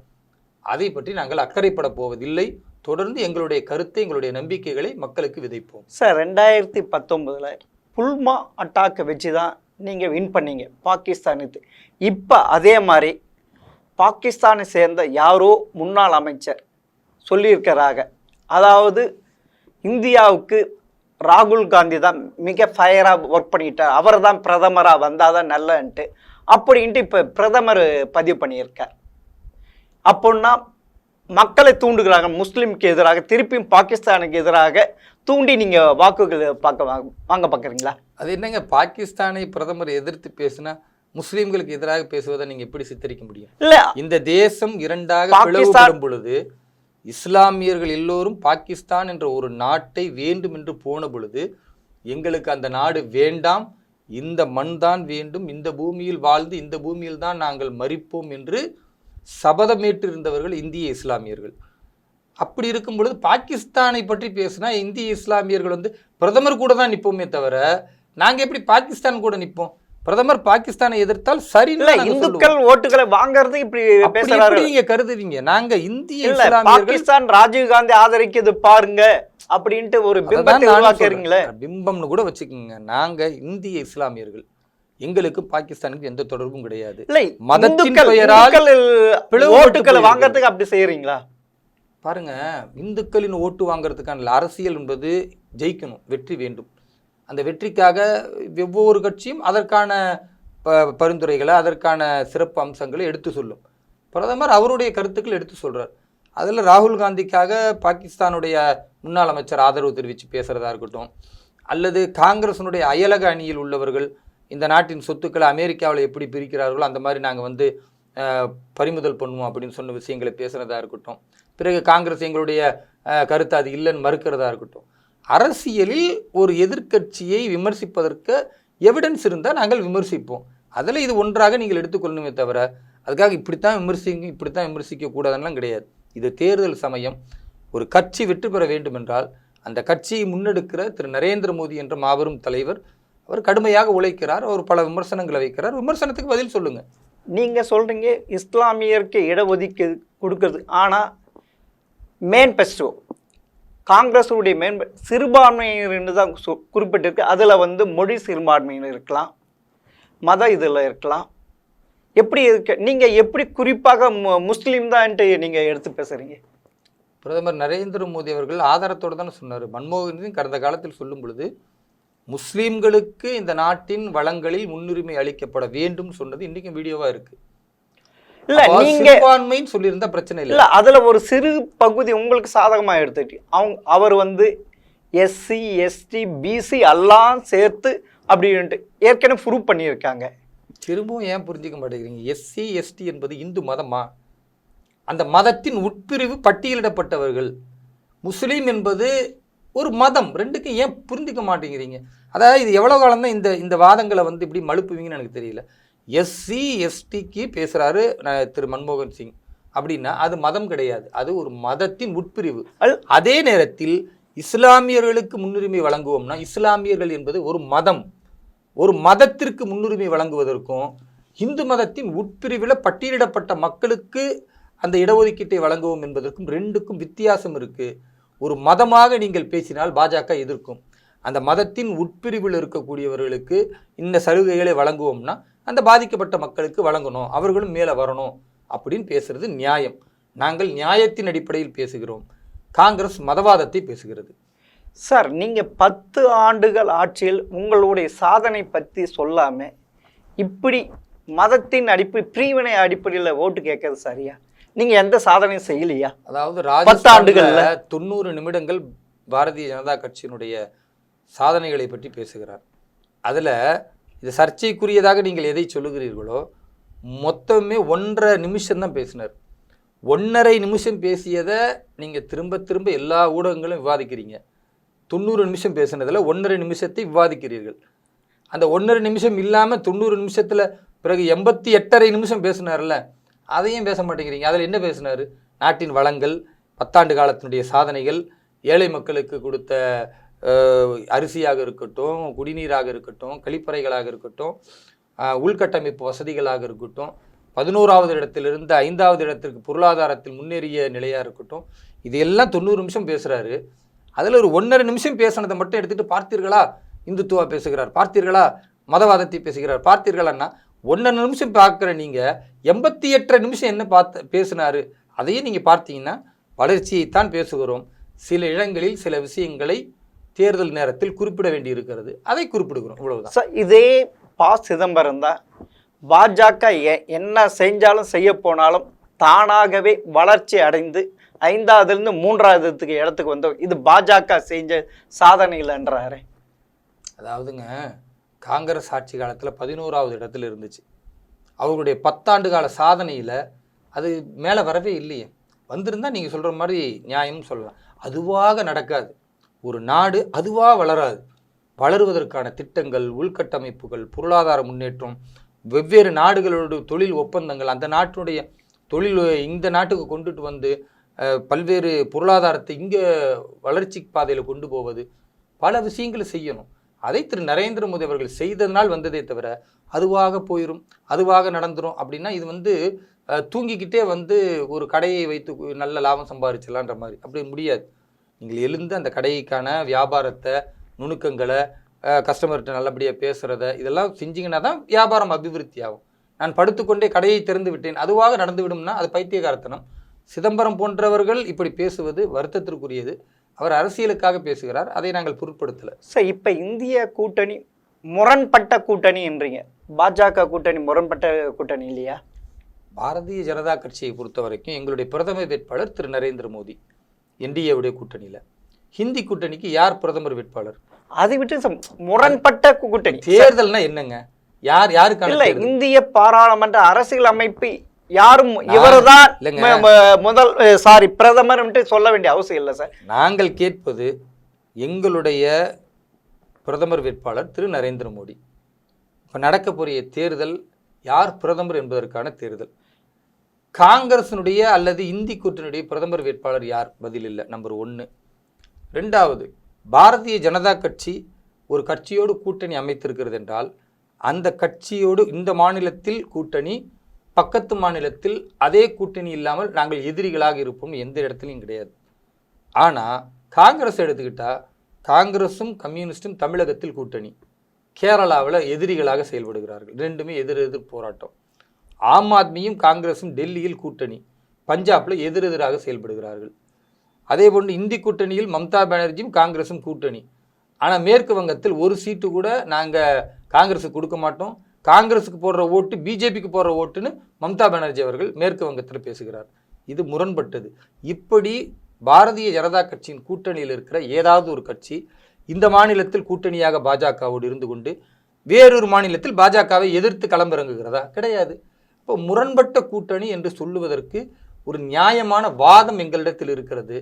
அதை பற்றி நாங்கள் அக்கறைப்பட போவதில்லை. தொடர்ந்து எங்களுடைய கருத்தை, எங்களுடைய நம்பிக்கைகளை மக்களுக்கு விதைப்போம். சார், 2019 புல்மா அட்டாக்கை வச்சு தான் நீங்கள் வின் பண்ணீங்க பாகிஸ்தானுக்கு. இப்போ அதே மாதிரி பாகிஸ்தானை சேர்ந்த யாரோ முன்னாள் அமைச்சர் சொல்லியிருக்கிறாங்க, அதாவது இந்தியாவுக்கு ராகுல் காந்தி தான் மிக ஃபயராக ஒர்க் பண்ணிட்டார், அவர் தான் பிரதமராக வந்தால் தான் நல்லன்ட்டு அப்படின்ட்டு இப்போ பிரதமர் பதிவு பண்ணியிருக்கார். அப்போன்னா மக்களை தூண்டுகிறாங்க முஸ்லீமுக்கு எதிராக, திருப்பியும் பாகிஸ்தானுக்கு எதிராக தூண்டி நீங்கள் வாக்குகள் வாங்க பார்க்குறீங்களா? அது என்னங்க, பாகிஸ்தானை பிரதமர் எதிர்த்து பேசினா முஸ்லீம்களுக்கு எதிராக பேசுவதை நீங்கள் எப்படி சித்தரிக்க முடியும்? இல்லை, இந்த தேசம் இரண்டாக பிளவுபடும் பொழுது இஸ்லாமியர்கள் எல்லோரும் பாகிஸ்தான் என்ற ஒரு நாட்டை வேண்டும் என்று போன பொழுது எங்களுக்கு அந்த நாடு வேண்டாம், இந்த மண் தான் வேண்டும், இந்த பூமியில் வாழ்ந்து இந்த பூமியில் தான் நாங்கள் மரிப்போம் என்று சபதமேற்றிருந்தவர்கள் இந்திய இஸ்லாமியர்கள். அப்படி இருக்கும் பொழுது பாகிஸ்தானை பற்றி பேசினா இந்திய இஸ்லாமியர்கள் பிரதமர் கூட தான் நிற்போமே தவிர நாங்கள் எப்படி பாகிஸ்தான் கூட நிற்போம்? பிரதமர் பாகிஸ்தானை எதிர்த்தால் சரி, இந்துக்கள் ஓட்டுகளை வாங்கறது இப்படி பேசுறாரு நீங்க கருதுவீங்க. நாங்க இந்திய பாகிஸ்தான் ராஜீவ் காந்தி ஆதரிக்கிறது பாருங்க அப்படின்ட்டு ஒரு பிம்பத்தை உருவாக்குறீங்களே. பிம்பம்னு கூட வச்சுக்கோங்க. நாங்க இந்திய இஸ்லாமியர்கள், எங்களுக்கு பாகிஸ்தானுக்கு எந்த தொடர்பும் கிடையாது. மதத்தின் பெயரால் ஓட்டுகளை வாங்கறதுக்கு அப்படி செய்யறீங்களா? பாருங்க, இந்துக்களின் ஓட்டு வாங்கறதுக்கான அரசியல் என்பது ஜெயிக்கணும், வெற்றி வேண்டும். அந்த வெற்றிக்காக ஒவ்வொரு கட்சியும் அதற்கான பரிந்துரைகளை, அதற்கான சிறப்பு அம்சங்களை எடுத்து சொல்லும். பிரதமர் அவருடைய கருத்துக்கள் எடுத்து சொல்கிறார். அதில் ராகுல் காந்திக்காக பாகிஸ்தானுடைய முன்னாள் அமைச்சர் ஆதரவு தெரிவித்து பேசுகிறதா இருக்கட்டும், அல்லது காங்கிரஸினுடைய அயலக அணியில் உள்ளவர்கள் இந்த நாட்டின் சொத்துக்களை அமெரிக்காவில் எப்படி பிரிக்கிறார்களோ அந்த மாதிரி நாங்கள் பறிமுதல் பண்ணுவோம் அப்படின்னு சொன்ன விஷயங்களை பேசுகிறதா இருக்கட்டும், பிறகு காங்கிரஸ் எங்களுடைய கருத்து அது இல்லைன்னு மறுக்கிறதா இருக்கட்டும். அரசியலில் ஒரு எதிர்க்கட்சியை விமர்சிப்பதற்கு எவிடன்ஸ் இருந்தால் நாங்கள் விமர்சிப்போம். அதில் இது ஒன்றாக நீங்கள் எடுத்துக்கொள்ளணுமே தவிர அதுக்காக இப்படித்தான் விமர்சிக்க கூடாதுன்னெலாம் கிடையாது. இது தேர்தல் சமயம். ஒரு கட்சி வெற்றி பெற வேண்டும் என்றால் அந்த கட்சியை முன்னெடுக்கிற திரு நரேந்திர மோடி என்ற மாபெரும் தலைவர், அவர் கடுமையாக உழைக்கிறார், அவர் பல விமர்சனங்களை வைக்கிறார். விமர்சனத்துக்கு பதில் சொல்லுங்கள். நீங்கள் சொல்கிறீங்க இஸ்லாமியருக்கு இடஒதுக்கீடு கொடுக்குறது, ஆனால் மேனிஃபெஸ்டோ காங்கிரஸுடைய சிறுபான்மையினர் தான் குறிப்பிட்டிருக்கு. அதில் மொழி சிறுபான்மையினர் இருக்கலாம், மத இதில் இருக்கலாம். எப்படி இருக்கு? நீங்கள் எப்படி குறிப்பாக முஸ்லீம் தான்ட்டு நீங்கள் எடுத்து பேசுகிறீங்க? பிரதமர் நரேந்திர மோடி அவர்கள் ஆதாரத்தோடு தானே சொன்னார். மன்மோகன் சிங் கடந்த காலத்தில் சொல்லும் பொழுது முஸ்லீம்களுக்கு இந்த நாட்டின் வளங்களில் முன்னுரிமை அளிக்கப்பட வேண்டும் சொன்னது இன்றைக்கும் வீடியோவாக இருக்குது. இல்ல, நீங்க சிறுபான்மைன்னு சொல்லியிருந்தா பிரச்சனை இல்லை. அதுல ஒரு சிறு பகுதி உங்களுக்கு சாதகமா எடுத்துட்டு அவர் எஸ்சி எஸ்டி பிசி எல்லாம் சேர்த்து அப்படின்ட்டு ஏற்கனவே ப்ரூவ் பண்ணியிருக்காங்க. திரும்பவும் ஏன் புரிஞ்சிக்க மாட்டேங்கிறீங்க? எஸ்சி எஸ்டி என்பது இந்து மதமா? அந்த மதத்தின் உட்பிரிவு பட்டியலிடப்பட்டவர்கள். முஸ்லீம் என்பது ஒரு மதம். ரெண்டுக்கும் ஏன் புரிஞ்சிக்க மாட்டேங்கிறீங்க? அதாவது இது எவ்வளோ காலம் தான் இந்த வாதங்களை இப்படி மழுப்புவீங்கன்னு எனக்கு தெரியல. எஸ்சி எஸ்டிக்கு பேசுகிறாரு திரு மன்மோகன் சிங் அப்படின்னா அது மதம் கிடையாது, அது ஒரு மதத்தின் உட்பிரிவு. அதே நேரத்தில் இஸ்லாமியர்களுக்கு முன்னுரிமை வழங்குவோம்னா இஸ்லாமியர்கள் என்பது ஒரு மதம். ஒரு மதத்திற்கு முன்னுரிமை வழங்குவதற்கும் இந்து மதத்தின் உட்பிரிவில் பட்டியலிடப்பட்ட மக்களுக்கு அந்த இடஒதுக்கீட்டை வழங்குவோம் என்பதற்கும் ரெண்டுக்கும் வித்தியாசம் இருக்குது. ஒரு மதமாக நீங்கள் பேசினால் பாஜக எதிர்க்கும். அந்த மதத்தின் உட்பிரிவில் இருக்கக்கூடியவர்களுக்கு இந்த சலுகைகளை வழங்குவோம்னா அந்த பாதிக்கப்பட்ட மக்களுக்கு வழங்கணும், அவர்களும் மேலே வரணும் அப்படின்னு பேசுறது நியாயம். நாங்கள் நியாயத்தின் அடிப்படையில் பேசுகிறோம். காங்கிரஸ் மதவாதத்தை பேசுகிறது. சார், நீங்கள் 10 ஆண்டுகள் ஆட்சியில் உங்களுடைய சாதனை பற்றி சொல்லாமல் இப்படி மதத்தின் பிரிவினை அடிப்படையில் ஓட்டு கேட்கறது சரியா? நீங்கள் எந்த சாதனையும் செய்யலையா? அதாவது 10 ஆண்டுகள்ல 90 நிமிடங்கள் பாரதிய ஜனதா கட்சியினுடைய சாதனைகளை பற்றி பேசுகிறார். அதில் இது சர்ச்சைக்குரியதாக நீங்கள் எதை சொல்லுகிறீர்களோ மொத்தமே 1.5 நிமிஷம் தான் பேசினார். 1.5 நிமிஷம் பேசியதை நீங்கள் திரும்ப திரும்ப எல்லா ஊடகங்களும் விவாதிக்கிறீங்க. 90 நிமிஷம் பேசுனதில் 1.5 நிமிஷத்தை விவாதிக்கிறீர்கள். அந்த 1.5 நிமிஷம் இல்லாமல் 90 நிமிஷத்தில் பிறகு 88.5 நிமிஷம் பேசினார்ல, அதையும் பேச மாட்டேங்கிறீங்க. அதில் என்ன பேசினார்? நாட்டின் வளங்கள், 10 ஆண்டு காலத்தினுடைய சாதனைகள், ஏழை மக்களுக்கு கொடுத்த அரிசியாக இருக்கட்டும், குடிநீராக இருக்கட்டும், கழிப்பறைகளாக இருக்கட்டும், உள்கட்டமைப்பு வசதிகளாக இருக்கட்டும், 11வது இடத்திலிருந்து 5வது இடத்திற்கு பொருளாதாரத்தில் முன்னேறிய நிலையாக இருக்கட்டும், இது எல்லாம் 90 நிமிஷம் பேசுகிறாரு. அதில் ஒரு 1.5 நிமிஷம் பேசினதை மட்டும் எடுத்துகிட்டு பார்த்தீர்களா இந்துத்துவா பேசுகிறார், பார்த்தீர்களா மதவாதத்தை பேசுகிறார், பார்த்தீர்களான்னா 1.5 நிமிஷம் பார்க்குற நீங்கள் 88 நிமிஷம் என்ன பேசினார் அதையும் நீங்கள் பார்த்தீங்கன்னா வளர்ச்சியைத்தான் பேசுகிறோம். சில இடங்களில் சில விஷயங்களை தேர்தல் நேரத்தில் குறிப்பிட வேண்டி இருக்கிறது, அதை குறிப்பிடுகிறோம், இவ்வளவுதான். சார், இதே சிதம்பரம் தான் பாஜக என்ன செஞ்சாலும் செய்ய போனாலும் தானாகவே வளர்ச்சி அடைந்து 5வதுலேருந்து 3வது இடத்துக்கு வந்தோம். இது பாஜக செஞ்ச சாதனை இல்லைன்றாரு. அதாவதுங்க, காங்கிரஸ் ஆட்சி காலத்தில் 11வது இடத்துல இருந்துச்சு. அவர்களுடைய 10 ஆண்டு கால சாதனையில் அது மேலே வரவே இல்லையே. வந்திருந்தால் நீங்கள் சொல்கிற மாதிரி நியாயம்னு சொல்லலாம். அதுவாக நடக்காது. ஒரு நாடு அதுவாக வளராது. வளருவதற்கான திட்டங்கள், உள்கட்டமைப்புகள், பொருளாதார முன்னேற்றம், வெவ்வேறு நாடுகளோட தொழில் ஒப்பந்தங்கள், அந்த நாட்டினுடைய தொழில் இந்த நாட்டுக்கு கொண்டுட்டு வந்து பல்வேறு பொருளாதாரத்தை இங்கே வளர்ச்சி பாதையில் கொண்டு போவது, பல விஷயங்களை செய்யணும். அதை திரு நரேந்திர மோடி அவர்கள் செய்ததனால் வந்ததே தவிர அதுவாக போயிடும், அதுவாக நடந்துடும் அப்படின்னா இது தூங்கிக்கிட்டே ஒரு கடையை வைத்து நல்ல லாபம் சம்பாதிச்சலான்ற மாதிரி அப்படி முடியாது. நீங்கள் எழுந்து அந்த கடைக்கான வியாபாரத்தை, நுணுக்கங்களை, கஸ்டமர்கிட்ட நல்லபடியாக பேசுகிறத இதெல்லாம் செஞ்சிங்கன்னா தான் வியாபாரம் அபிவிருத்தி ஆகும். நான் படுத்துக்கொண்டே கடையை திறந்து விட்டேன் அதுவாக நடந்து விடும்னா அது பைத்தியகாரத்தனம். சிதம்பரம் போன்றவர்கள் இப்படி பேசுவது வருத்தத்திற்குரியது. அவர் அரசியலுக்காக பேசுகிறார், அதை நாங்கள் பொருட்படுத்தலை. சார், இப்போ இந்திய கூட்டணி முரண்பட்ட கூட்டணி என்றீங்க. பாஜக கூட்டணி முரண்பட்ட கூட்டணி இல்லையா? பாரதிய ஜனதா கட்சியை பொறுத்த வரைக்கும் எங்களுடைய பிரதமர் வேட்பாளர் திரு நரேந்திர மோடி, என்டிஏவுடைய கூட்டணியில். ஹிந்தி கூட்டணிக்கு யார் பிரதமர் வேட்பாளர்? அதை விட்டு முரண்பட்ட கூட்டணி. தேர்தல்னா என்னங்க? யாருக்கான இல்ல, இந்திய பாராளுமன்ற அரசியல் அமைப்பு யாரும் இவர்தான் முதல் பிரதமர் சொல்ல வேண்டிய அவசியம் இல்லை சார். நாங்கள் கேட்பது எங்களுடைய பிரதமர் வேட்பாளர் திரு நரேந்திர மோடி. இப்போ நடக்கக்கூடிய தேர்தல் யார் பிரதமர் என்பதற்கான தேர்தல். காங்கிரசினுடைய அல்லது இந்தி கூட்டணியுடைய பிரதமர் வேட்பாளர் யார்? பதில் இல்லை. நம்பர் 1. 2வது, பாரதிய ஜனதா கட்சி ஒரு கட்சியோடு கூட்டணி அமைத்திருக்கிறது என்றால் அந்த கட்சியோடு இந்த மாநிலத்தில் கூட்டணி, பக்கத்து மாநிலத்தில் அதே கூட்டணி இல்லாமல் நாங்கள் எதிரிகளாக இருப்போம் எந்த இடத்துலையும் கிடையாது. ஆனால் காங்கிரஸ் எடுத்துக்கிட்டால் காங்கிரஸும் கம்யூனிஸ்டும் தமிழகத்தில் கூட்டணி, கேரளாவில் எதிரிகளாக செயல்படுகிறார்கள். ரெண்டுமே எதிர் போராட்டம். ஆம் ஆத்மியும் காங்கிரஸும் டெல்லியில் கூட்டணி, பஞ்சாபில் எதிரெதிராக செயல்படுகிறார்கள். அதே போன்று இந்தி கூட்டணியில் மம்தா பானர்ஜியும் காங்கிரஸும் கூட்டணி. ஆனால் மேற்கு வங்கத்தில் ஒரு சீட்டு கூட நாங்கள் காங்கிரஸுக்கு கொடுக்க மாட்டோம், காங்கிரஸுக்கு போடுற ஓட்டு பிஜேபிக்கு போடுற ஓட்டுன்னு மம்தா பானர்ஜி அவர்கள் மேற்கு வங்கத்தில் பேசுகிறார். இது முரண்பட்டது. இப்படி பாரதிய ஜனதா கட்சியின் கூட்டணியில் இருக்கிற ஏதாவது ஒரு கட்சி இந்த மாநிலத்தில் கூட்டணியாக பாஜகவோடு இருந்து கொண்டு வேறொரு மாநிலத்தில் பாஜகவை எதிர்த்து களமிறங்குகிறதா? கிடையாது. இப்போ முரண்பட்ட கூட்டணி என்று சொல்லுவதற்கு ஒரு நியாயமான வாதம் எங்களிடத்தில் இருக்கிறது,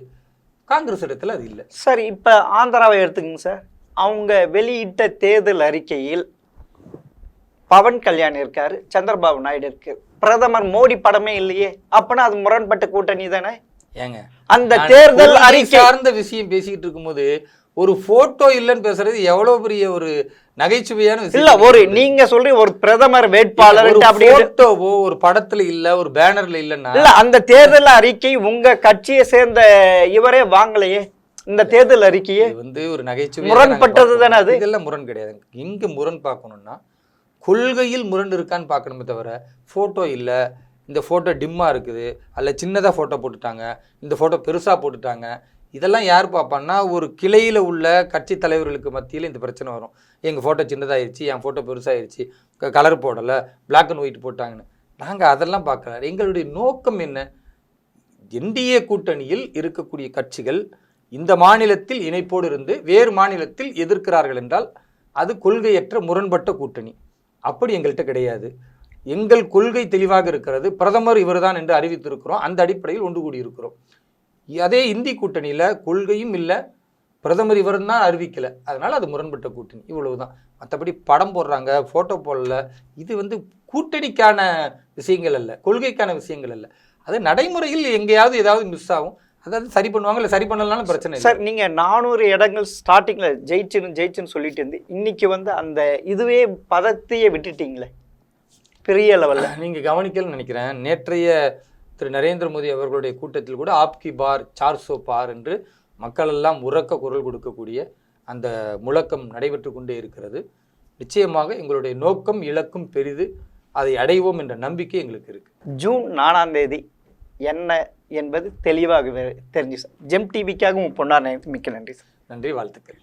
காங்கிரஸ் இடத்துல அது இல்லை. சார், இப்போ ஆந்திராவை எடுத்துக்கங்க சார். அவங்க வெளியிட்ட தேர்தல் அறிக்கையில் பவன் கல்யாண் இருக்காரு, சந்திரபாபு நாயுடு இருக்கு, பிரதமர் மோடி படமே இல்லையே. அப்பனா அது முரண்பட்ட கூட்டணி தானே? ஏங்க, அந்த தேர்தல் அறிக்கை சார்ந்த விஷயம் பேசிக்கிட்டு இருக்கும்போது ஒரு போட்டோ இல்லைன்னு பேசுறது எவ்வளவு பெரிய ஒரு நகைச்சுவையான விஷயம் இல்ல. நீங்க சொல்றீங்க ஒரு பிரதமர் வேட்பாளர் போட்டோவோ ஒரு படத்துல இல்ல, ஒரு பேனர்ல இல்லன்னா இல்ல. அந்த தேர்தல் அறிக்கை உங்க கட்சியை சேர்ந்த இவரே வாங்கலையே. இந்த தேர்தல் அறிக்கையே ஒரு நகைச்சுவை முரண்பட்டது தானே. அது இதெல்லாம் முரண் கிடையாது. இங்க முரண் பார்க்கணும்னா கொள்கையில் முரண் இருக்கான்னு பார்க்கணுமே தவிர ஃபோட்டோ இல்லை, இந்த ஃபோட்டோ டிம்மாக இருக்குது, அல்ல சின்னதாக ஃபோட்டோ போட்டுட்டாங்க, இந்த ஃபோட்டோ பெருசாக போட்டுட்டாங்க, இதெல்லாம் யார் பார்ப்பான்னா ஒரு கிளையில் உள்ள கட்சி தலைவர்களுக்கு மத்தியில் இந்த பிரச்சனை வரும். எங்கள் ஃபோட்டோ சின்னதாகிடுச்சு, என் ஃபோட்டோ பெருசாகிடுச்சு, கலர் போடலை, பிளாக் அண்ட் ஒயிட் போட்டாங்கன்னு. நாங்கள் அதெல்லாம் பார்க்கல. எங்களுடைய நோக்கம் என்ன? என்டிஏ கூட்டணியில் இருக்கக்கூடிய கட்சிகள் இந்த மாநிலத்தில் இணைப்போடு இருந்து வேறு மாநிலத்தில் எதிர்க்கிறார்கள் என்றால் அது கொள்கையற்ற முரண்பட்ட கூட்டணி. அப்படி எங்கள்கிட்ட கிடையாது. எங்கள் கொள்கை தெளிவாக இருக்கிறது. பிரதமர் இவர்தான் என்று அறிவித்திருக்கிறோம். அந்த அடிப்படையில் ஒன்று கூடி இருக்கிறோம். அதே இந்தி கூட்டணியில் கொள்கையும் இல்லை, பிரதமர் இவர் தான் அறிவிக்கலை, அதனால் அது முரண்பட்ட கூட்டணி. இவ்வளவுதான். மற்றபடி படம் போடுறாங்க, ஃபோட்டோ போடல, இது கூட்டணிக்கான விஷயங்கள் அல்ல, கொள்கைக்கான விஷயங்கள் அல்ல. அது நடைமுறையில் எங்கேயாவது ஏதாவது மிஸ் ஆகும், அதாவது சரி பண்ணுவாங்க, இல்லை சரி பண்ணலனாலும் பிரச்சனை இல்லை. சார், நீங்கள் 400 இடங்கள் ஸ்டார்டிங்கில் ஜெயிச்சுன்னு சொல்லிட்டு இருந்து இன்னைக்கு அந்த இதுவே பதத்தையே விட்டுட்டீங்களே பெரிய லெவலில். நீங்கள் கவனிக்கலன்னு நினைக்கிறேன். நேற்றைய திரு நரேந்திர மோடி அவர்களுடைய கூட்டத்தில் கூட ஆப்கி பார் 400 பார் என்று மக்கள் எல்லாம் உரக்க குரல் கொடுக்கக்கூடிய அந்த முழக்கம் நடைபெற்று கொண்டே இருக்கிறது. நிச்சயமாக எங்களுடைய நோக்கம் இலக்கும் பெரிது, அதை அடைவோம் என்ற நம்பிக்கை எங்களுக்கு இருக்கு. ஜூன் 4ஆம் தேதி என்ன என்பது தெளிவாக தெரிஞ்சு சார். ஜெம் டிவிக்காக பொன்னார் மிக்க நன்றி சார். நன்றி, வாழ்த்துக்கள்.